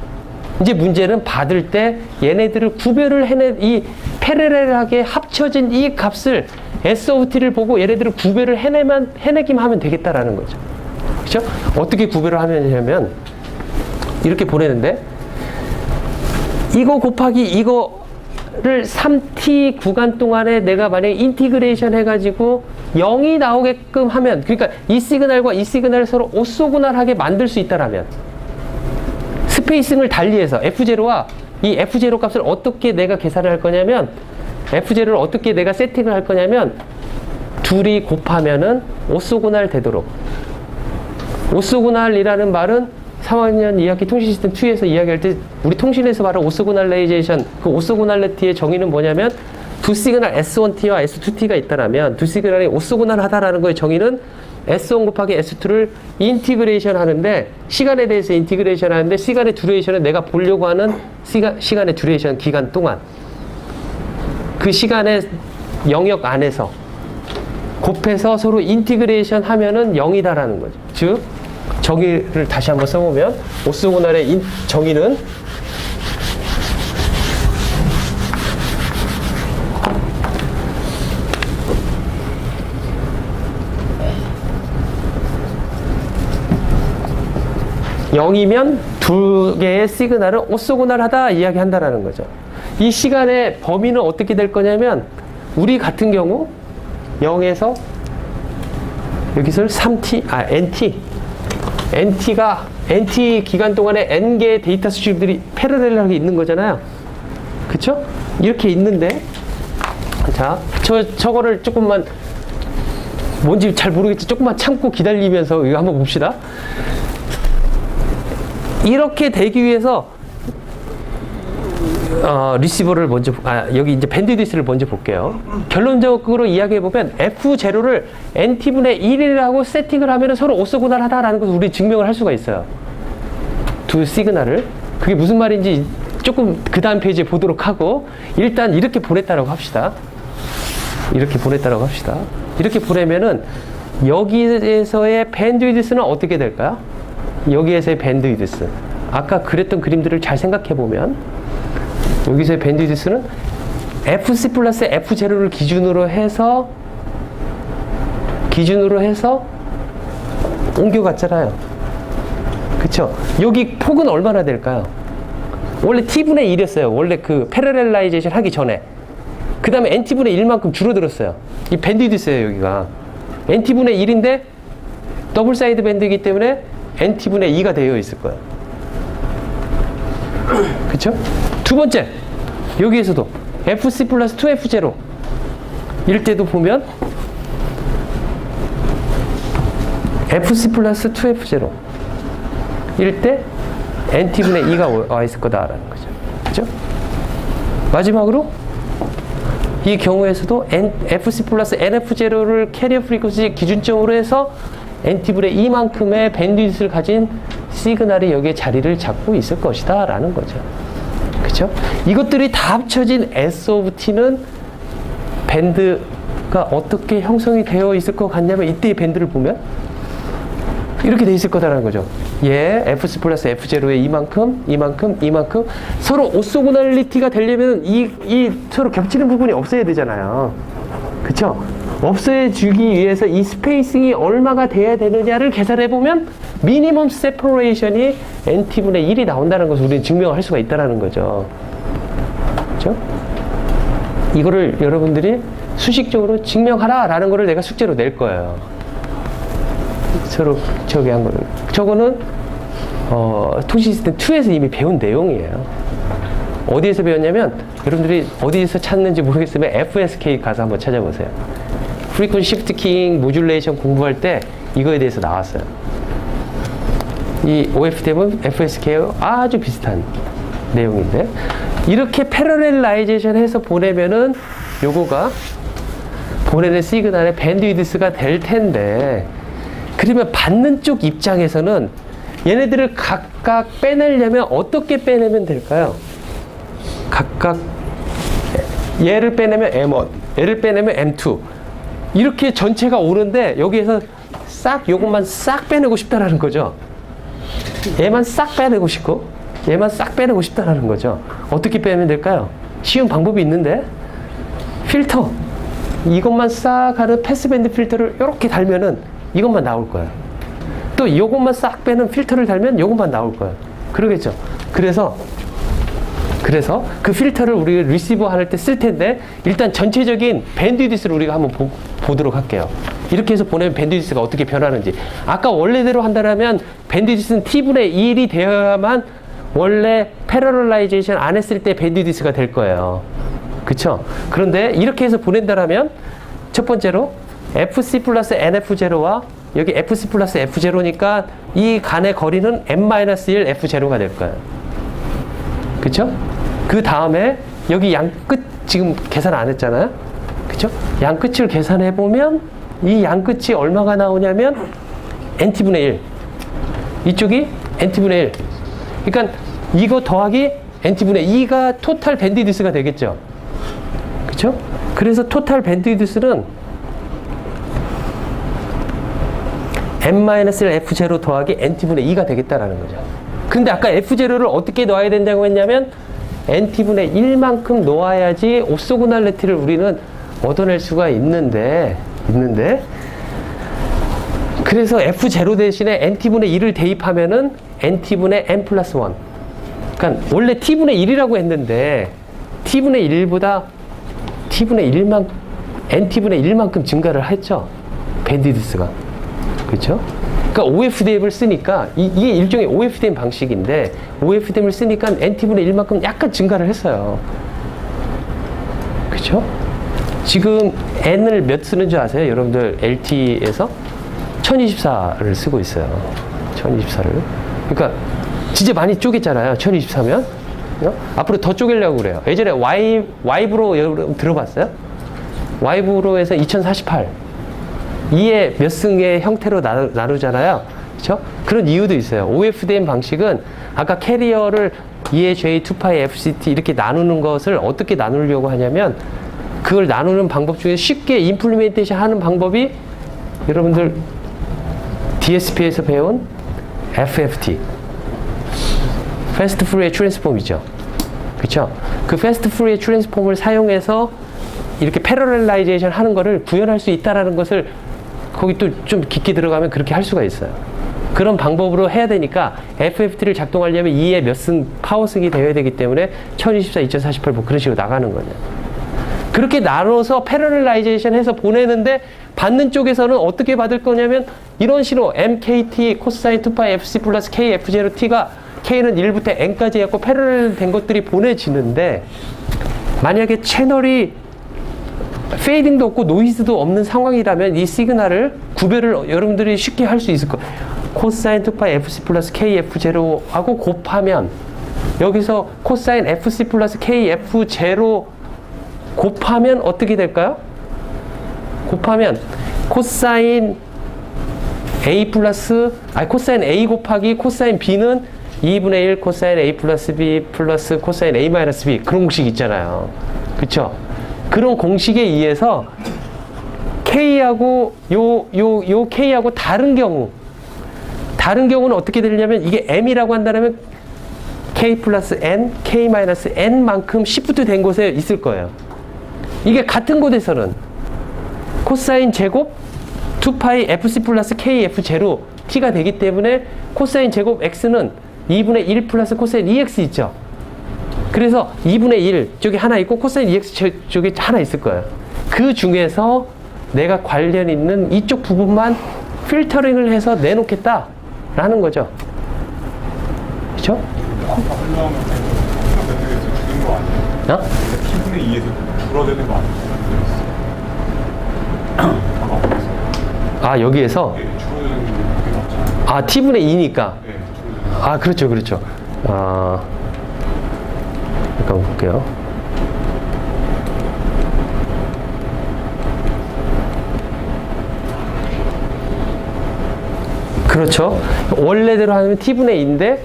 이제 문제는 받을 때 얘네들을 구별을 이 패러럴하게 합쳐진 이 값을 SOT를 보고 얘네들을 구별을 해내기만 하면 되겠다라는 거죠. 그렇죠? 어떻게 구별을 하면 이렇게 보내는데 이거 곱하기 이거를 3t 구간 동안에 내가 만약에 인티그레이션 해가지고 0이 나오게끔 하면, 그러니까 이 시그널과 이 시그널을 서로 오소고날하게 만들 수 있다라면, 스페이싱을 달리해서 F0와 이 F0 값을 어떻게 내가 계산을 할 거냐면, F0를 어떻게 내가 세팅을 할 거냐면, 둘이 곱하면은 오소고날 되도록. 오소고날이라는 말은 3학년 2학기 통신 시스템 2에서 이야기할 때 우리 통신에서 말하는 오소고날레이제이션, 그 오소고날레티의 정의는 뭐냐면, 두 시그널 S1T와 S2T가 있다라면 두 시그널이 오소고날하다라는 거의 정의는 S1 곱하기 S2를 인티그레이션 하는데, 시간에 대해서 인티그레이션 하는데, 시간의 듀레이션은 내가 보려고 하는 시간의 듀레이션 기간 동안, 그 시간의 영역 안에서 곱해서 서로 인티그레이션 하면은 0이다라는 거죠. 즉, 정의를 다시 한번 써보면, 오소고날의 정의는 (0이면) 두 개의 시그널은 오소고날하다 이야기한다라는 거죠. 이 시간의 범위는 어떻게 될 거냐면, 우리 같은 경우 0에서 여기서 3t, NT 기간 동안에 N개의 데이터 수집들이 패러렐하게 있는 거잖아요. 그쵸? 이렇게 있는데, 자, 저거를 조금만, 뭔지 잘 모르겠지. 조금만 참고 기다리면서 이거 한번 봅시다. 이렇게 되기 위해서, 리시버를 먼저, 여기 이제 밴드위드스를 먼저 볼게요. 결론적으로 이야기해보면, F0를 NT분의 1이라고 세팅을 하면 서로 오소고날 하다라는 것을 우리 증명을 할 수가 있어요. 두 시그널을. 그게 무슨 말인지 조금 그 다음 페이지에 보도록 하고, 일단 이렇게 보냈다라고 합시다. 이렇게 보냈다라고 합시다. 이렇게 보내면은, 여기에서의 밴드위드스는 어떻게 될까요? 여기에서의 밴드위드스. 아까 그랬던 그림들을 잘 생각해보면, 여기서의 밴드위드스는 FC 플러스 F0를 기준으로 해서 옮겨갔잖아요. 그쵸? 여기 폭은 얼마나 될까요? 원래 T분의 1이었어요. 원래 그 패러렐라이제이션 하기 전에. 그 다음에 NT분의 1만큼 줄어들었어요. 이 밴드위드스예요, 여기가. NT분의 1인데 더블 사이드 밴드이기 때문에 NT분의 2가 되어 있을 거예요. 그쵸? 두 번째, 여기에서도 FC 플러스 2F0 이럴 때도 보면 FC 플러스 2F0 이럴 때 NT분의 2가 와 있을 거다라는 거죠. 그죠? 마지막으로 이 경우에서도 FC 플러스 NF0를 캐리어 프리퀀시 기준점으로 해서 NT분의 2만큼의 밴드위드스를 가진 시그널이 여기에 자리를 잡고 있을 것이다 라는 거죠. 그쵸? 이것들이 다 합쳐진 S of T는 밴드가 어떻게 형성이 되어 있을 것 같냐면, 이때의 밴드를 보면 이렇게 돼 있을 거다라는 거죠. FC 플러스 F0의 이만큼 서로 오소고널리티가 되려면 이 서로 겹치는 부분이 없어야 되잖아요. 그쵸? 없애주기 위해서 이 스페이싱이 얼마가 돼야 되느냐를 계산해보면 미니멈 세퍼레이션이 NT분의 1이 나온다는 것을 우리는 증명할 수가 있다는 거죠. 그렇죠? 이거를 여러분들이 수식적으로 증명하라라는 거를 내가 숙제로 낼 거예요. 서로 저기 한 거를. 저거는 통신 시스템 2에서 이미 배운 내용이에요. 어디에서 배웠냐면, 여러분들이 어디에서 찾는지 모르겠으면 FSK 가서 한번 찾아보세요. Frequency Shift Keying Modulation 공부할 때 이거에 대해서 나왔어요. 이 OFDM은 FSK와 아주 비슷한 내용인데, 이렇게 패러렐라이제이션 해서 보내면은 요거가 보내는 시그널의 밴드위드스가 될 텐데, 그러면 받는 쪽 입장에서는 얘네들을 각각 빼내려면 어떻게 빼내면 될까요? 각각 얘를 빼내면 M1, 얘를 빼내면 M2 이렇게 전체가 오는데, 여기에서 요것만 싹 빼내고 싶다라는 거죠. 얘만 싹 빼내고 싶고 얘만 싹 빼내고 싶다라는 거죠. 어떻게 빼면 될까요? 쉬운 방법이 있는데, 필터 이것만 싹 하는 패스밴드 필터를 이렇게 달면은 이것만 나올 거예요. 또 이것만 싹 빼는 필터를 달면 이것만 나올 거예요. 그러겠죠. 그래서 그래서 그 필터를 우리가 리시버 할 때 쓸 텐데 일단 전체적인 밴드위드스를 우리가 한번 보도록 할게요. 이렇게 해서 보내면 밴드위드스가 어떻게 변하는지. 아까 원래대로 한다면 밴드위드스는 t분의 1이 되어야만 원래 패러럴라이제이션 안 했을 때 밴드위드스가 될 거예요. 그쵸? 그런데 이렇게 해서 보낸다면 첫 번째로 FC 플러스 NF0와 여기 FC 플러스 F0니까 이 간의 거리는 n-1 F0가 될 거예요. 그쵸? 그 다음에 여기 양끝 지금 계산 안 했잖아요. 그쵸? 양끝을 계산해 보면 이 양끝이 얼마가 나오냐면 nt분의 1. 이쪽이 nt분의 1. 그러니까 이거 더하기 nt분의 2가 토탈 밴드위드스가 되겠죠. 그쵸? 그래서 토탈 밴드위드스는 n-1 F0 더하기 nt분의 2가 되겠다라는 거죠. 근데 아까 F0를 어떻게 넣어야 된다고 했냐면 nt분의 1만큼 놓아야지 오소고날리티를 우리는 얻어낼 수가 있는데 그래서 F0 대신에 nt분의 1을 대입하면은 nt분의 n 플러스 1. 그러니까 원래 t분의 1이라고 했는데 t분의 1보다 t분의 1만 nt분의 1만큼 증가를 했죠. 밴드위드스가. 그렇죠? 그러니까 OF 대입을 쓰니까 이게 일종의 OF 대입 방식인데 OF 대입을 쓰니까 nt분의 1만큼 약간 증가를 했어요. 그렇죠? 지금 n을 몇 쓰는 줄 아세요? 여러분들 LT에서 1024를 쓰고 있어요. 1024를. 그러니까 진짜 많이 쪼갰잖아요. 1024면. 앞으로 더 쪼개려고 그래요. 예전에 와이브로 여러분 들어봤어요? 와이브로에서 2048. 2의 몇 승의 형태로 나누잖아요. 그렇죠? 그런 이유도 있어요. OFDM 방식은 아까 캐리어를 2의 J, 2파이 FCT 이렇게 나누는 것을 어떻게 나누려고 하냐면 그걸 나누는 방법 중에 쉽게 임플리멘테이션 하는 방법이 여러분들 DSP에서 배운 FFT 패스트 푸리에 트랜스폼이죠. 그렇죠? 그 패스트 푸리에 트랜스폼을 사용해서 이렇게 패러렐라이제이션 하는 거를 구현할 수 있다라는 것을 거기 또 좀 깊게 들어가면 그렇게 할 수가 있어요. 그런 방법으로 해야 되니까 FFT를 작동하려면 2의 몇 승, 파워승이 되어야 되기 때문에 1024, 2048 뭐 그런 식으로 나가는 거죠. 그렇게 나눠서 패러렐라이제이션 해서 보내는데 받는 쪽에서는 어떻게 받을 거냐면 이런 식으로 MKT 코사인 2파이 FC 플러스 KF0T가 K는 1부터 N까지 해갖고 패러렐 된 것들이 보내지는데 만약에 채널이 페이딩도 없고 노이즈도 없는 상황이라면 이 시그널을 구별을 여러분들이 쉽게 할 수 있을 거예요. 코사인 2파이 FC 플러스 KF0하고 곱하면 여기서 코사인 FC 플러스 KF0 곱하면 어떻게 될까요? 곱하면 코사인 A 플러스 코사인 A 곱하기 코사인 B는 2분의 1 코사인 A 플러스 B 플러스 코사인 A 마이너스 B 그런 공식 있잖아요. 그쵸? 그런 공식에 의해서 K하고 요 K하고 다른 경우는 어떻게 되냐면 이게 M이라고 한다면 K 플러스 N, K 마이너스 N만큼 시프트 된 곳에 있을 거예요. 이게 같은 곳에서는 코사인 제곱 2파이 FC 플러스 KF0 T가 되기 때문에 코사인 제곱 X는 2분의 1 플러스 코사인 EX 있죠. 그래서 2분의 1 쪽에 하나 있고 코사인 EX 쪽에 하나 있을 거예요. 그 중에서 내가 관련 있는 이쪽 부분만 필터링을 해서 내놓겠다라는 거죠. 그렇죠? 어? T분의 2에서 줄어드는 거 아니에요? 여기에서? 네, 줄어드는 게 없잖아요. T분의 2니까. 네, 그렇죠, 그렇죠. 잠깐 볼게요. 그렇죠. 원래대로 하면 T분의 2인데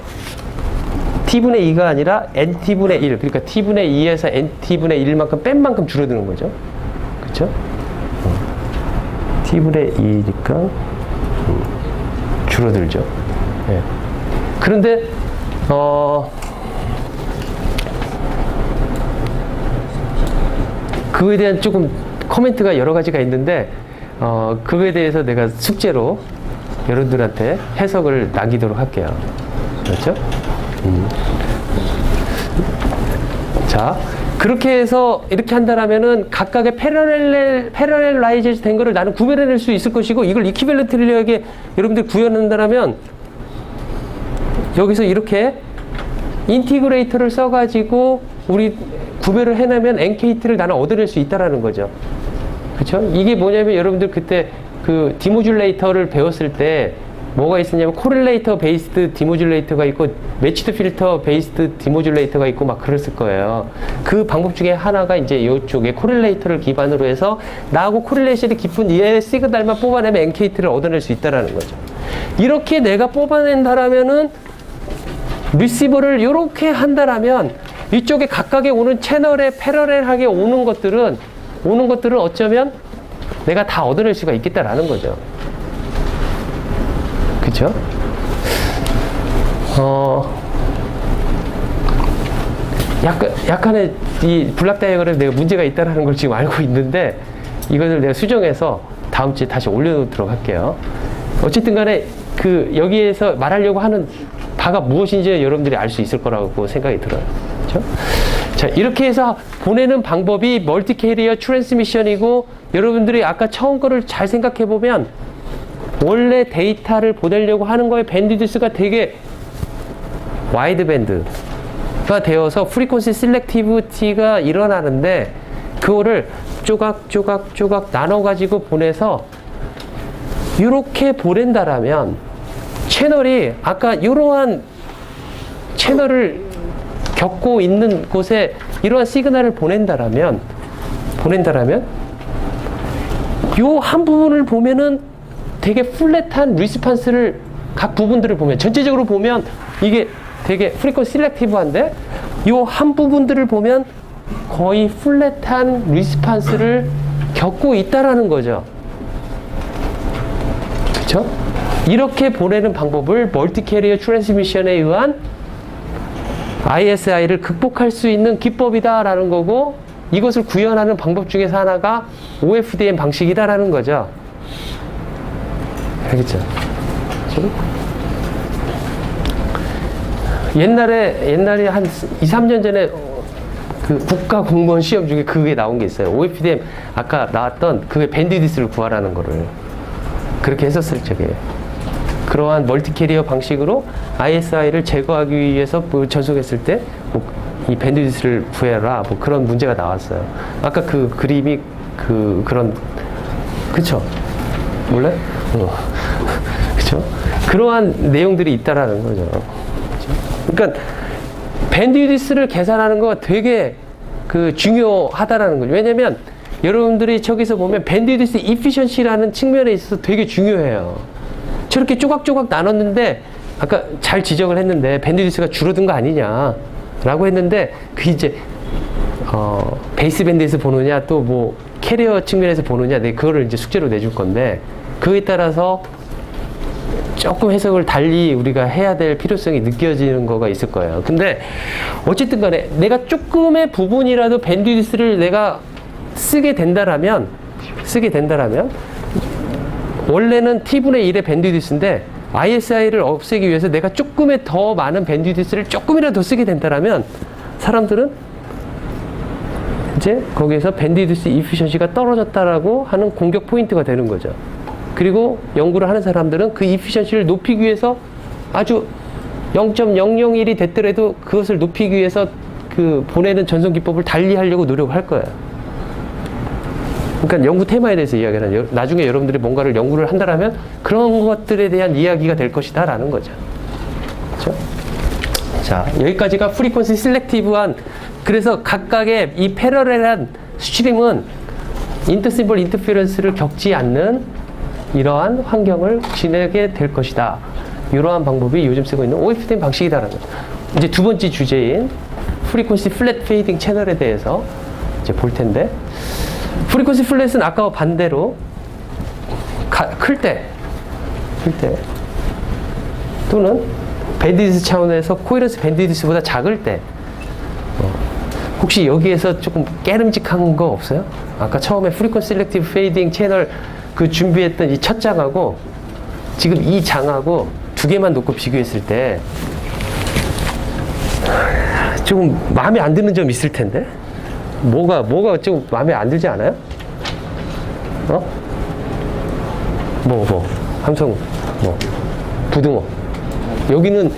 T분의 2가 아니라 NT분의 1. 그러니까 T분의 2에서 NT분의 1만큼 뺀 만큼 줄어드는 거죠. 그렇죠? T분의 2니까 줄어들죠. 네. 그런데 그거에 대한 조금 코멘트가 여러 가지가 있는데 그거에 대해서 내가 숙제로 여러분들한테 해석을 남기도록 할게요. 그렇죠? 자, 그렇게 해서 이렇게 한다라면은 각각의 패러렐라이즈 된 거를 나는 구별해낼 수 있을 것이고, 이걸 이퀴밸런트리하게 여러분들이 구현한다라면 여기서 이렇게 인티그레이터를 써가지고 우리 구별을 해내면 NKT를 나는 얻어낼 수 있다라는 거죠. 그렇죠? 이게 뭐냐면 여러분들 그때 그 디모듈레이터를 배웠을 때 뭐가 있었냐면 코릴레이터 베이스드 디모듈레이터가 있고 매치드 필터 베이스드 디모듈레이터가 있고 막 그랬을 거예요. 그 방법 중에 하나가 이제 이쪽에 코릴레이터를 기반으로 해서 나하고 코릴레이션이 깊은 얘 시그널만 뽑아내면 NKT를 얻어낼 수 있다라는 거죠. 이렇게 내가 뽑아낸다라면은 리시버를 이렇게 한다라면 이쪽에 각각의 오는 채널에 패러렐하게 오는 것들은 어쩌면 내가 다 얻어낼 수가 있겠다라는 거죠. 그쵸? 약간의 이 블락 다이어그램에 내가 문제가 있다는 걸 지금 알고 있는데 이것을 내가 수정해서 다음 주에 다시 올려놓도록 할게요. 어쨌든 간에 그 여기에서 말하려고 하는 바가 무엇인지 여러분들이 알 수 있을 거라고 생각이 들어요. 그렇죠? 자, 이렇게 해서 보내는 방법이 멀티 캐리어 트랜스미션이고 여러분들이 아까 처음 거를 잘 생각해 보면 원래 데이터를 보내려고 하는 거에 밴드위드스가 되게 와이드 밴드가 되어서 프리퀀시 셀렉티비티가 일어나는데 그거를 조각 나눠 가지고 보내서 이렇게 보낸다라면 채널이 아까 이러한 채널을 겪고 있는 곳에 이러한 시그널을 보낸다라면 요 한 부분을 보면은 되게 플랫한 리스판스를 각 부분들을 보면 전체적으로 보면 이게 되게 프리퀀시 셀렉티브한데 요 한 부분들을 보면 거의 플랫한 리스판스를 겪고 있다라는 거죠. 그렇죠? 이렇게 보내는 방법을 멀티 캐리어 트랜스미션에 의한 ISI를 극복할 수 있는 기법이다라는 거고 이것을 구현하는 방법 중에서 하나가 OFDM 방식이다라는 거죠. 알겠죠? 옛날에 한 2, 3년 전에 그 국가 공무원 시험 중에 그게 나온 게 있어요. OFDM 아까 나왔던 그게 밴드위드스를 구하라는 거를 그렇게 했었을 적에 그러한 멀티 캐리어 방식으로 ISI를 제거하기 위해서 뭐 전송했을 때 이 밴드위드스를 구해라 뭐 그런 문제가 나왔어요. 아까 그 그림이 그런 그쵸? 몰래? 그쵸? 그러한 내용들이 있다라는 거죠. 그쵸? 그러니까 밴드위드스를 계산하는 거가 되게 중요하다라는 거죠. 왜냐면 여러분들이 저기서 보면 밴드위드스 이피션시라는 측면에 있어서 되게 중요해요. 저렇게 조각조각 나눴는데 아까 잘 지적을 했는데 밴드위드스가 줄어든 거 아니냐라고 했는데 그 이제 베이스 밴드에서 보느냐 또 뭐 캐리어 측면에서 보느냐 그거를 이제 숙제로 내줄 건데 그에 따라서 조금 해석을 달리 우리가 해야 될 필요성이 느껴지는 거가 있을 거예요. 근데 어쨌든 간에 내가 조금의 부분이라도 밴드위드스를 내가 쓰게 된다라면 원래는 t분의 1의 밴드위드스인데 ISI를 없애기 위해서 내가 조금의 더 많은 밴드위드스를 조금이라도 더 쓰게 된다라면 사람들은 이제 거기에서 밴드위드스 이피션시가 떨어졌다라고 하는 공격 포인트가 되는 거죠. 그리고 연구를 하는 사람들은 그 이피션시를 높이기 위해서 아주 0.001이 됐더라도 그것을 높이기 위해서 그 보내는 전송 기법을 달리 하려고 노력을 할 거예요. 그러니까 연구 테마에 대해서 이야기하는 나중에 여러분들이 뭔가를 연구를 한다라면 그런 것들에 대한 이야기가 될 것이다 라는 거죠. 그렇죠? 자, 여기까지가 프리퀀시 셀렉티브한 그래서 각각의 이 패러렐한 스트림은 인터시벌 인터페런스를 겪지 않는 이러한 환경을 지내게 될 것이다. 이러한 방법이 요즘 쓰고 있는 OFDM 방식이다라는 거죠. 이제 두 번째 주제인 프리퀀시 플랫 페이딩 채널에 대해서 이제 볼 텐데 프리퀀시 플랫은 아까와 반대로 클 때 또는 밴드위드스 차원에서 코헤런스 밴드위드스보다 작을 때 혹시 여기에서 조금 깨름직한 거 없어요? 아까 처음에 프리퀀시 셀렉티브 페이딩 채널 그 준비했던 이 첫 장하고 지금 이 장하고 두 개만 놓고 비교했을 때 조금 마음에 안 드는 점 있을 텐데? 뭐가 좀 마음에 안 들지 않아요? 함성, 부등호. 여기는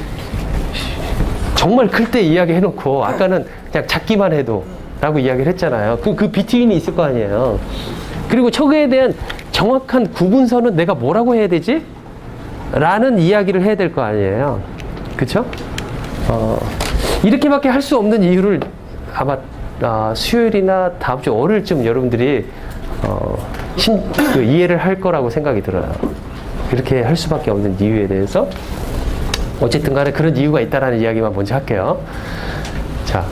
정말 클 때 이야기 해놓고, 아까는 그냥 작기만 해도 라고 이야기를 했잖아요. 그 비트윈이 있을 거 아니에요. 그리고 저거에 대한 정확한 구분선은 내가 뭐라고 해야 되지? 라는 이야기를 해야 될 거 아니에요. 그쵸? 이렇게밖에 할 수 없는 이유를 아마 수요일이나 다음 주 월요일쯤 여러분들이 이해를 할 거라고 생각이 들어요. 이렇게 할 수밖에 없는 이유에 대해서 어쨌든 간에 그런 이유가 있다라는 이야기만 먼저 할게요. 자,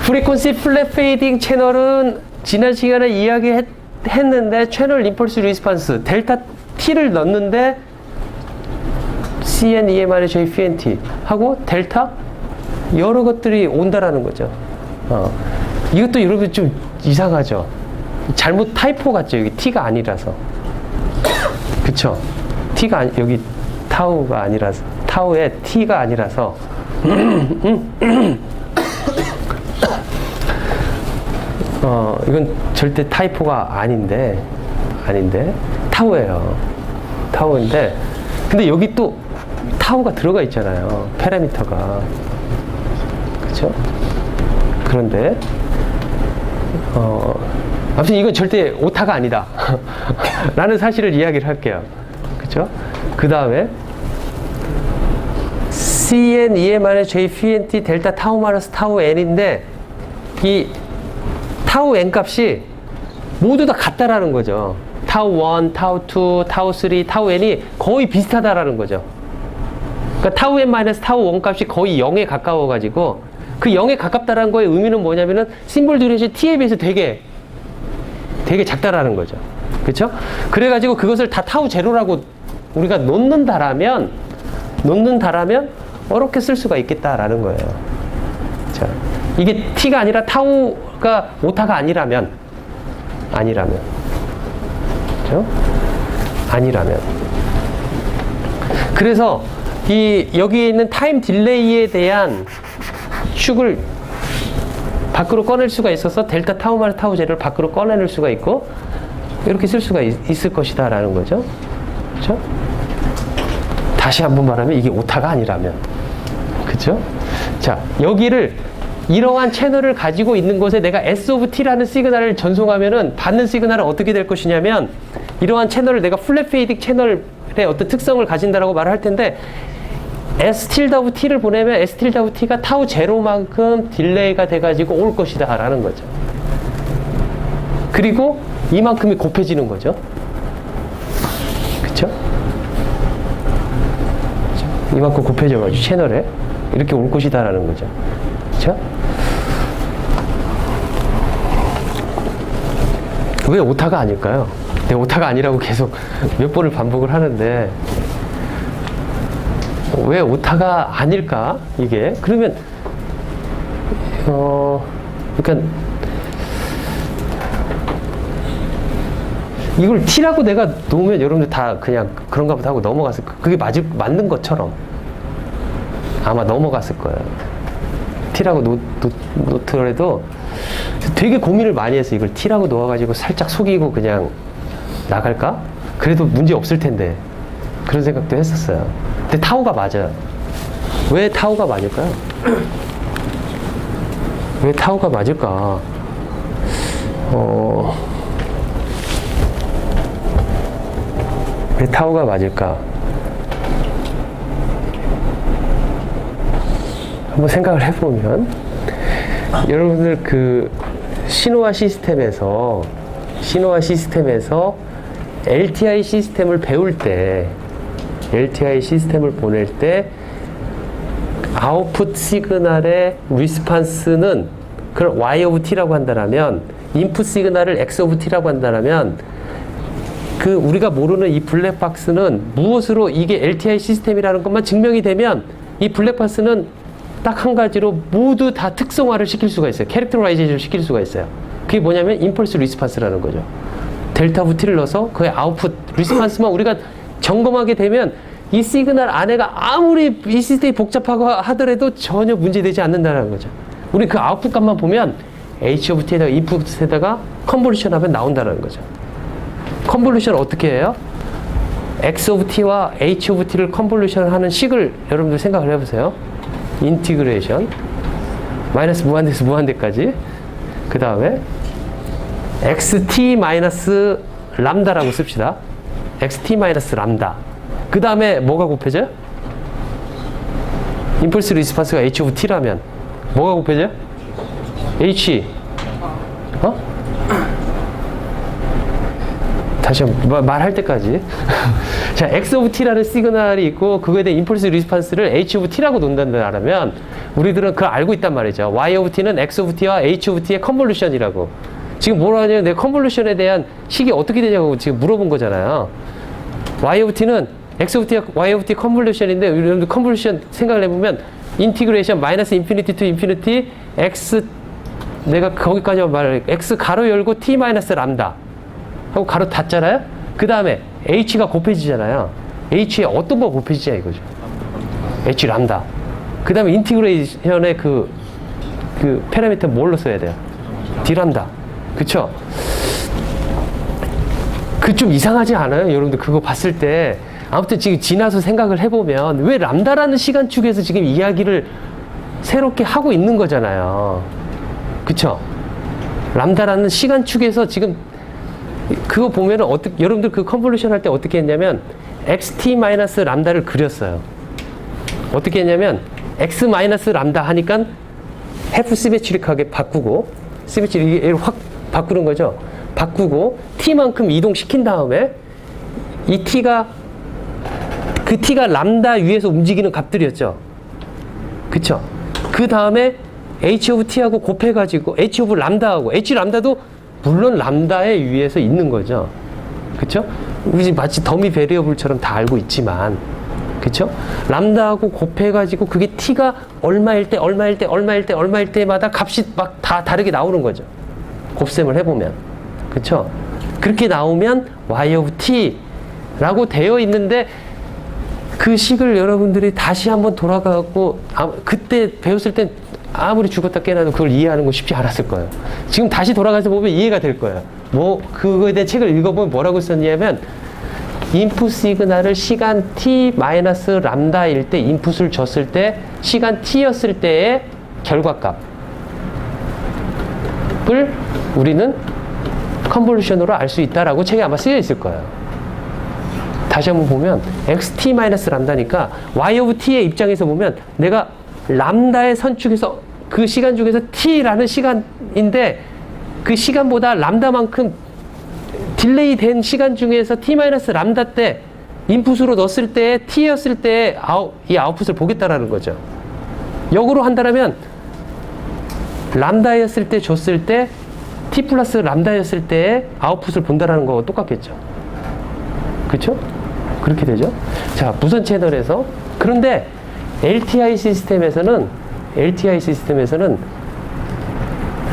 프리퀀시 플랫 페이딩 채널은 지난 시간에 이야기했는데 채널 임펄스 리스판스 델타 T를 넣는데 CN, EM, J, PNT 하고 델타 여러 것들이 온다라는 거죠. 이것도 여러분 좀 이상하죠. 잘못 타이포 같죠. 여기 T가 아니라서. 그쵸? T가 여기 타우가 아니라서 타우에 T가 아니라서 이건 절대 타이포가 아닌데 타우예요. 타우인데 근데 여기 또 타우가 들어가 있잖아요. 파라미터가. 그쵸? 그런데 아무튼 이건 절대 오타가 아니다 라는 사실을 이야기를 할게요. 그쵸? 그 다음에 CN, EM-J, PNT, 델타 타우 마이너스 타우 N인데 이 타우 N 값이 모두 다 같다라는 거죠. 타우 1, 타우 2, 타우 3, 타우 N이 거의 비슷하다라는 거죠. 그러니까 타우 N 마이너스 타우 1 값이 거의 0에 가까워 가지고 그 0에 가깝다라는 거의 의미는 뭐냐면은 심볼 듀레이션 T에 비해서 되게 작다라는 거죠. 그렇죠? 그래 가지고 그것을 다 타우 제로라고 우리가 놓는다라면 어렵게 쓸 수가 있겠다라는 거예요. 자, 이게 T가 아니라 타우가 오타가 아니라면 그렇죠? 아니라면 그래서 여기에 있는 타임 딜레이에 대한 축을 밖으로 꺼낼 수가 있어서 델타 타우 마이너스 타우 제로를 밖으로 꺼내낼 수가 있고 이렇게 쓸 수가 있을 것이다 라는 거죠. 그렇죠? 다시 한번 말하면 이게 오타가 아니라면 그렇죠? 자, 여기를 이러한 채널을 가지고 있는 곳에 내가 S of T라는 시그널을 전송하면은 받는 시그널은 어떻게 될 것이냐면 이러한 채널을 내가 플랫 페이딩 채널의 어떤 특성을 가진다라고 말을 할 텐데 S tilde of T를 보내면 S tilde of T가 타우 제로만큼 딜레이가 돼가지고 올 것이다 라는 거죠. 그리고 이만큼이 곱해지는 거죠. 그쵸? 이만큼 곱해져가지고 채널에 이렇게 올 것이다 라는 거죠. 그쵸? 왜 오타가 아닐까요? 내가 오타가 아니라고 계속 몇 번을 반복을 하는데 왜 오타가 아닐까? 이게 그러면 그러니까 이걸 T라고 내가 놓으면 여러분들 다 그냥 그런가 보다 하고 넘어갔을 거예요. 그게 맞는 것처럼 아마 넘어갔을 거예요. T라고 놓더라도 되게 고민을 많이 해서 이걸 T라고 놓아가지고 살짝 속이고 그냥 나갈까? 그래도 문제 없을 텐데 그런 생각도 했었어요. 근데 타우가 맞아요. 왜 타우가 맞을까요? 왜 타우가 맞을까? 왜 타우가 맞을까? 한번 생각을 해보면 여러분들 그 신호화 시스템에서 LTI 시스템을 배울 때 LTI 시스템을 보낼 때 아웃풋 시그널의 리스판스는 그걸 Y of T라고 한다면 인풋 시그널을 X of T라고 한다면 그 우리가 모르는 이 블랙박스는 무엇으로 이게 LTI 시스템이라는 것만 증명이 되면 이 블랙박스는 딱 한 가지로 모두 다 특성화를 시킬 수가 있어요. 캐릭터라이제이션을 시킬 수가 있어요. 그게 뭐냐면 임펄스 리스판스라는 거죠. 델타 of T를 넣어서 그의 아웃풋 리스판스만 우리가 점검하게 되면 이 시그널 안에가 아무리 이 시스템이 복잡하고 하더라도 전혀 문제되지 않는다는 거죠. 우리 그 아웃풋 값만 보면 h of t에다가 인풋에다가 컨볼루션 하면 나온다는 거죠. 컨볼루션 어떻게 해요? x of t와 h of t를 컨볼루션 하는 식을 여러분들 생각을 해보세요. 인티그레이션 마이너스 무한대에서 무한대까지, 그 다음에 xt 마이너스 람다라고 씁시다. xt 마이너스 람다. 그 다음에 뭐가 곱해져요? 임펄스 리스판스가 h of t라면 뭐가 곱해져요? h. 다시 한번 말할 때까지. 자, x of t라는 시그널이 있고 그거에 대한 임펄스 리스판스를 h of t라고 놓는다면 우리들은 그걸 알고 있단 말이죠. y of t는 x of t와 h of t의 컨볼루션이라고. 지금 뭐라 하냐면 내 컨볼루션에 대한 식이 어떻게 되냐고 지금 물어본 거잖아요. y of t는 x of t와 y of t 컨볼루션인데 여러분들 컨볼루션 생각을 해보면 인티그레이션 마이너스 인피니티 투 인피니티 x, 내가 거기까지 말을 x 가로 열고 t 마이너스 람다 하고 가로 닫잖아요. 그 다음에 h가 곱해지잖아요. h에 어떤 거 곱해지냐 이거죠. h 람다. 그 다음에 인티그레이션의 그 패러미터 뭘로 써야 돼요? d 람다. 그쵸? 그 좀 이상하지 않아요? 여러분들 그거 봤을 때. 아무튼 지금 지나서 생각을 해보면 왜 람다라는 시간축에서 지금 이야기를 새롭게 하고 있는 거잖아요. 그쵸? 람다라는 시간축에서 지금 그거 보면은 여러분들 그 컨볼루션 할 때 어떻게 했냐면 xt 마이너스 람다를 그렸어요. 어떻게 했냐면 x 마이너스 람다 하니까 해프 시메트릭하게 바꾸고, 시메트릭을 확 바꾸는 거죠. 바꾸고 t만큼 이동시킨 다음에 이 t가 그 t가 람다 위에서 움직이는 값들이었죠. 그쵸? 그 다음에 h of t하고 곱해가지고 h of 람다하고 h 람다도 물론 람다의 위에서 있는 거죠. 그쵸? 우리 마치 더미 베리어블처럼 다 알고 있지만, 그쵸? 람다하고 곱해가지고 그게 t가 얼마일 때 얼마일 때 얼마일 때 얼마일 때마다 값이 막 다 다르게 나오는 거죠. 곱셈을 해보면. 그쵸? 그렇게 나오면 y of t라고 되어 있는데 그 식을 여러분들이 다시 한번 돌아가고 그때 배웠을 땐 아무리 죽었다 깨어나도 그걸 이해하는 거 쉽지 않았을 거예요. 지금 다시 돌아가서 보면 이해가 될 거예요. 그거에 대한 책을 읽어보면 뭐라고 썼냐면 인풋 시그널을 시간 t 마이너스 람다일 때 인풋을 줬을 때 시간 t였을 때의 결과값을 우리는 컨볼루션으로 알 수 있다라고 책에 아마 쓰여 있을 거예요. 다시 한번 보면 xt 마이너스 람다니까 y of t의 입장에서 보면 내가 람다의 선축에서 그 시간 중에서 t라는 시간인데 그 시간보다 람다만큼 딜레이 된 시간 중에서 t 마이너스 람다 때 인풋으로 넣었을 때 t였을 때 이 아웃풋을 보겠다라는 거죠. 역으로 한다면 람다였을 때 줬을 때 t 플러스 람다였을 때의 아웃풋을 본다라는 거와 똑같겠죠. 그렇죠? 그렇게 되죠. 자, 무선 채널에서. 그런데 LTI 시스템에서는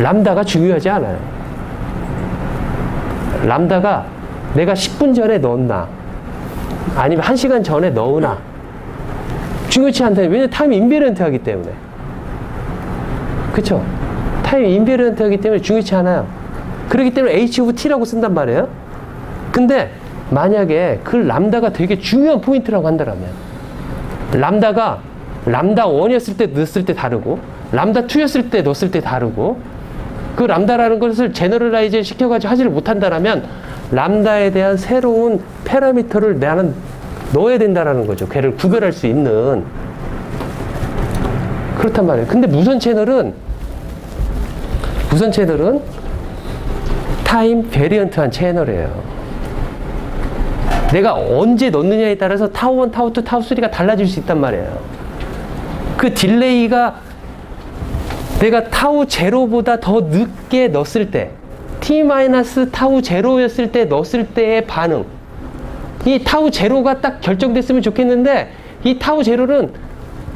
람다가 중요하지 않아요. 람다가 내가 10분 전에 넣었나 아니면 1시간 전에 넣으나 중요치 않다. 왜냐면 타임 인베런트 하기 때문에. 그쵸? 타임 인베런트 하기 때문에 중요치 않아요. 그렇기 때문에 h of t라고 쓴단 말이에요. 근데 만약에 그 람다가 되게 중요한 포인트라고 한다면 람다가 람다 1이었을 때 넣었을 때 다르고 람다 2였을 때 넣었을 때 다르고 그 람다라는 것을 제너럴라이즈 시켜가지고 하지를 못한다면 람다에 대한 새로운 패러미터를 나는 넣어야 된다라는 거죠. 걔를 구별할 수 있는. 그렇단 말이에요. 근데 무선 채널은 타임 베리언트한 채널이에요. 내가 언제 넣느냐에 따라서 타우 1, 타우 2, 타우 3가 달라질 수 있단 말이에요. 그 딜레이가 내가 타우 제로보다 더 늦게 넣었을 때 t 마이너스 타우 제로였을 때 넣었을 때의 반응, 이 타우 제로가 딱 결정됐으면 좋겠는데 이 타우 제로는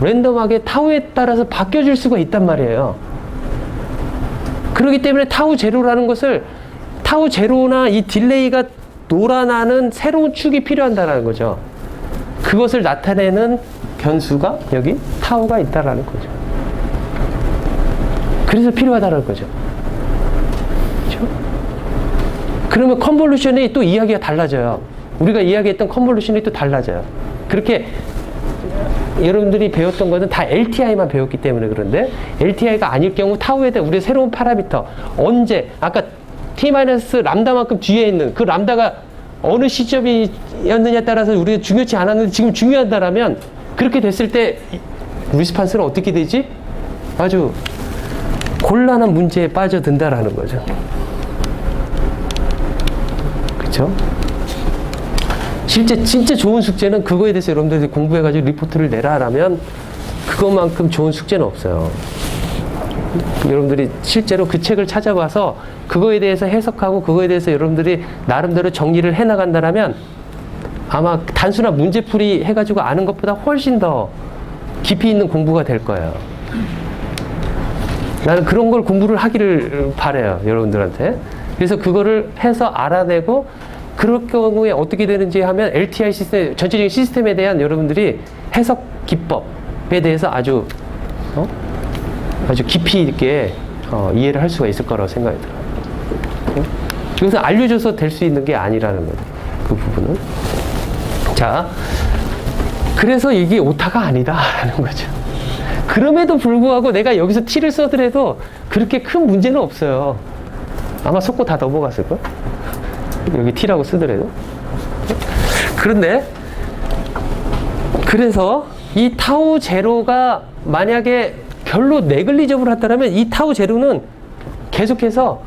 랜덤하게 타우에 따라서 바뀌어질 수가 있단 말이에요. 그렇기 때문에 타우 제로라는 것을 타우 제로나 이 딜레이가 놀아나는 새로운 축이 필요한다는 거죠. 그것을 나타내는 변수가 여기 타우가 있다라는 거죠. 그래서 필요하다는 거죠. 그렇죠? 그러면 컨볼루션이 또 이야기가 달라져요. 우리가 이야기했던 컨볼루션이 또 달라져요. 그렇게 여러분들이 배웠던 것은 다 LTI만 배웠기 때문에 그런데 LTI가 아닐 경우 타우에 대한 우리의 새로운 파라미터 언제 아까 T-람다만큼 뒤에 있는 그 람다가 어느 시점이었느냐에 따라서 우리가 중요치 않았는데 지금 중요하다라면 그렇게 됐을 때 리스판스는 어떻게 되지? 아주 곤란한 문제에 빠져든다라는 거죠. 그렇죠? 실제 진짜 좋은 숙제는 그거에 대해서 여러분들이 공부해가지고 리포트를 내라라면 그것만큼 좋은 숙제는 없어요. 여러분들이 실제로 그 책을 찾아봐서 그거에 대해서 해석하고 그거에 대해서 여러분들이 나름대로 정리를 해나간다면 아마 단순한 문제풀이 해가지고 아는 것보다 훨씬 더 깊이 있는 공부가 될 거예요. 나는 그런 걸 공부를 하기를 바라요, 여러분들한테. 그래서 그거를 해서 알아내고 그럴 경우에 어떻게 되는지 하면 LTI 시스템, 전체적인 시스템에 대한 여러분들이 해석 기법에 대해서 아주 깊이 있게 이해를 할 수가 있을 거라고 생각이 들어요. 이것은 알려줘서 될 수 있는 게 아니라는 거죠. 그 부분은. 자, 그래서 이게 오타가 아니다라는 거죠. 그럼에도 불구하고 내가 여기서 T를 써더라도 그렇게 큰 문제는 없어요. 아마 속고 다 넘어갔을걸? 여기 T라고 쓰더라도. 그런데 그래서 이 타우 제로가 만약에 별로 네글리저블 했다면 이 타우 제로는 계속해서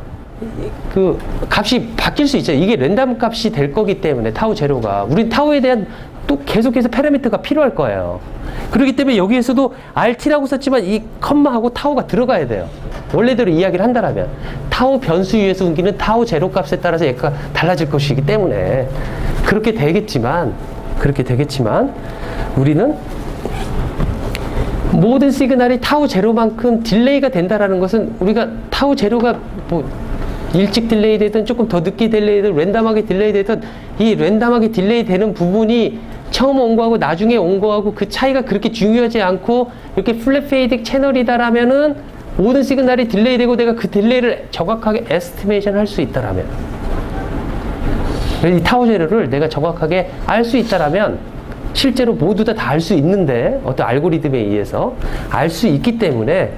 그 값이 바뀔 수 있죠. 이게 랜덤 값이 될 거기 때문에 타우 제로가 우린 타우에 대한 또 계속해서 파라미터가 필요할 거예요. 그렇기 때문에 여기에서도 RT라고 썼지만 이 컴마하고 타우가 들어가야 돼요. 원래대로 이야기를 한다면 타우 변수 위에서 옮기는 타우 제로 값에 따라서 얘가 달라질 것이기 때문에 그렇게 되겠지만 우리는 모든 시그널이 타우 제로만큼 딜레이가 된다라는 것은 우리가 타우 제로가 뭐 일찍 딜레이 되든 조금 더 늦게 딜레이 되든 랜덤하게 딜레이 되든 이 랜덤하게 딜레이 되는 부분이 처음 온 거하고 나중에 온 거하고 그 차이가 그렇게 중요하지 않고 이렇게 플랫 페이딩 채널이다라면은 모든 시그널이 딜레이 되고 내가 그 딜레이를 정확하게 에스티메이션 할 수 있다라면 이 타우 제로를 내가 정확하게 알 수 있다라면 실제로 모두 다 알 수 있는데 어떤 알고리즘에 의해서 알 수 있기 때문에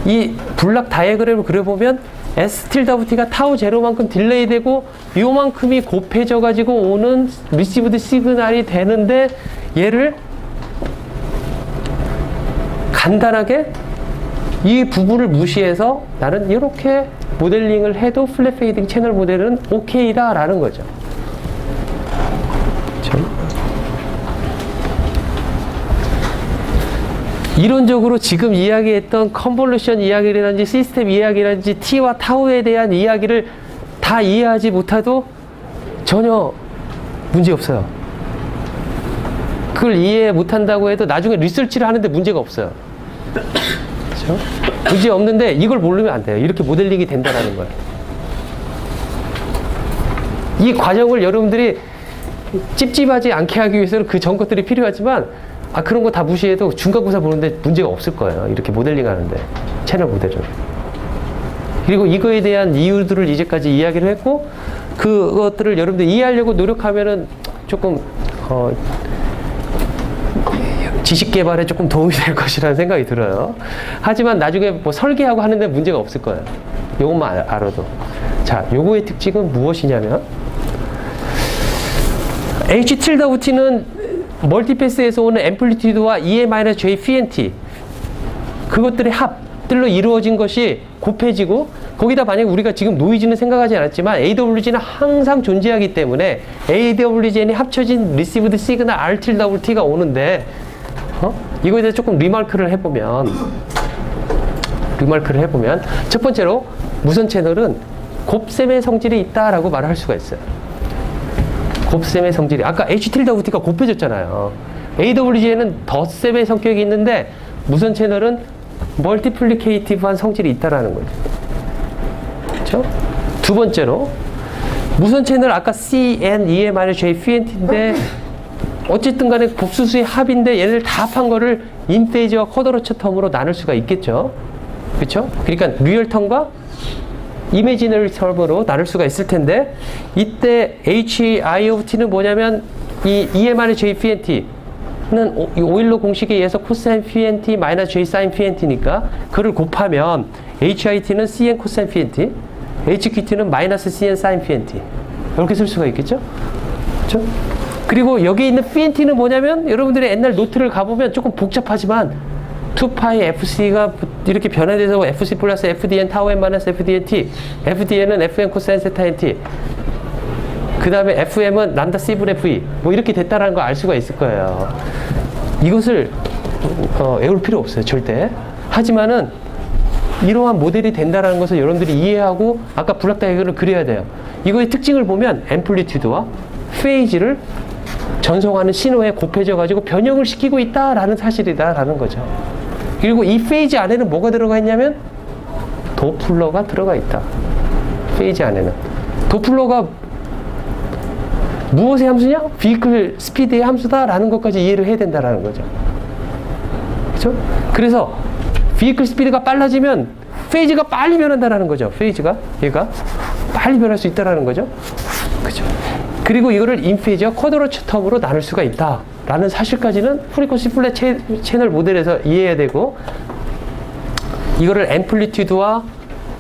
이 블락 다이어그램을 그려보면 S tilde(t가) 타우 제로만큼 딜레이 되고 요만큼이 곱해져 가지고 오는 리시브드 시그널이 되는데 얘를 간단하게 이 부분을 무시해서 나는 이렇게 모델링을 해도 플랫 페이딩 채널 모델은 오케이다 라는 거죠. 그렇죠? 이론적으로 지금 이야기했던 컨볼루션 이야기라든지 시스템 이야기라든지 T와 타우에 대한 이야기를 다 이해하지 못해도 전혀 문제 없어요. 그걸 이해 못한다고 해도 나중에 리서치를 하는데 문제가 없어요. 그렇죠? 문제 없는데 이걸 모르면 안 돼요. 이렇게 모델링이 된다는 거예요. 이 과정을 여러분들이 찝찝하지 않게 하기 위해서는 그 전 것들이 필요하지만 그런 거 다 무시해도 중간고사 보는데 문제가 없을 거예요. 이렇게 모델링 하는데 채널 모델을. 그리고 이거에 대한 이유들을 이제까지 이야기를 했고 그것들을 여러분들이 이해하려고 노력하면은 조금 지식 개발에 조금 도움이 될 것이라는 생각이 들어요. 하지만 나중에 뭐 설계하고 하는데 문제가 없을 거예요. 요것만 알아도. 자, 요거의 특징은 무엇이냐면 H tilde(t는 멀티패스에서 오는 앰플리튜드와 EA-J PNT 그것들의 합들로 이루어진 것이 곱해지고 거기다 만약에 우리가 지금 노이즈는 생각하지 않았지만 AWG는 항상 존재하기 때문에 AWGN이 합쳐진 리시브드 시그널 R tilde(t가 오는데 이거에 대해서 조금 리마크를 해보면 첫 번째로 무선 채널은 곱셈의 성질이 있다라고 말을 할 수가 있어요. 곱셈의 성질이 아까 H tilde(t가 곱해졌잖아요. AWG에는 덧셈의 성격이 있는데 무선 채널은 멀티플리케이티브한 성질이 있다라는 거죠. 그렇죠? 두 번째로 무선 채널 아까 CN, EA-J, PNT인데 어쨌든 간에 곱수수의 합인데 얘를 다 합한 거를 인페이지와 쿼드로처 텀으로 나눌 수가 있겠죠. 그렇죠? 그러니까 리얼 텀과 이미지너리 텀으로 나눌 수가 있을 텐데 이때 HI of t는 뭐냐면 이 EMR의 J PNT는 오일로 공식에 의해서 코사인 PNT 마이너스 J 사인 PNT니까 그를 곱하면 HIT는 CN 코사인 PNT, HQT는 마이너스 CN 사인 PNT 이렇게 쓸 수가 있겠죠? 그렇죠? 그리고 여기 있는 PNT는 뭐냐면 여러분들이 옛날 노트를 가보면 조금 복잡하지만 2파이 FC가 이렇게 변화돼서 FC 플러스 FDN 타워 N 마이너스 FDN T, FDN은 FN 코사인 세타 NT, 그 다음에 FM은 람다 C분의 V 뭐 이렇게 됐다라는 거 알 수가 있을 거예요. 이것을 외울 필요 없어요, 절대. 하지만은 이러한 모델이 된다라는 것을 여러분들이 이해하고 아까 블락 다이어그램을 그려야 돼요. 이거의 특징을 보면 앰플리튜드와 페이지를 전송하는 신호에 곱해져 가지고 변형을 시키고 있다라는 사실이다라는 거죠. 그리고 이 페이지 안에는 뭐가 들어가 있냐면 도플러가 들어가 있다. 페이지 안에는 도플러가 무엇의 함수냐? 비클 스피드의 함수다라는 것까지 이해를 해야 된다라는 거죠. 그렇죠? 그래서 비클 스피드가 빨라지면 페이지가 빨리 변한다라는 거죠. 페이지가 얘가 빨리 변할 수 있다라는 거죠. 그렇죠? 그리고 이거를 인페이지와 쿼드로처 텀으로 나눌 수가 있다라는 사실까지는 프리퀀시 플랫 채널 모델에서 이해해야 되고, 이거를 앰플리튜드와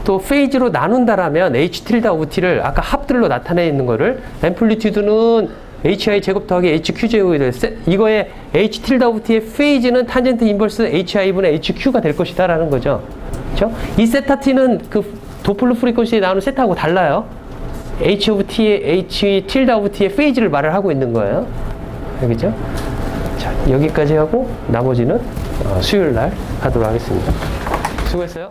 또 페이지로 나눈다라면 H 틸다 오브 T를 아까 합들로 나타내 있는 거를 앰플리튜드는 HI 제곱 더하기 HQ 제곱이 이거의 H 틸다 오브 T의 페이지는 탄젠트 인버스 HI분의 HQ가 될 것이다라는 거죠. 그렇죠? 이 세타 T는 그 도플러 프리퀀시에 나오는 세타하고 달라요. H 오브 T의 H 틸다 오브 T의 페이지를 말을 하고 있는 거예요. 알겠죠? 자, 여기까지 하고 나머지는 수요일 날 하도록 하겠습니다. 수고했어요.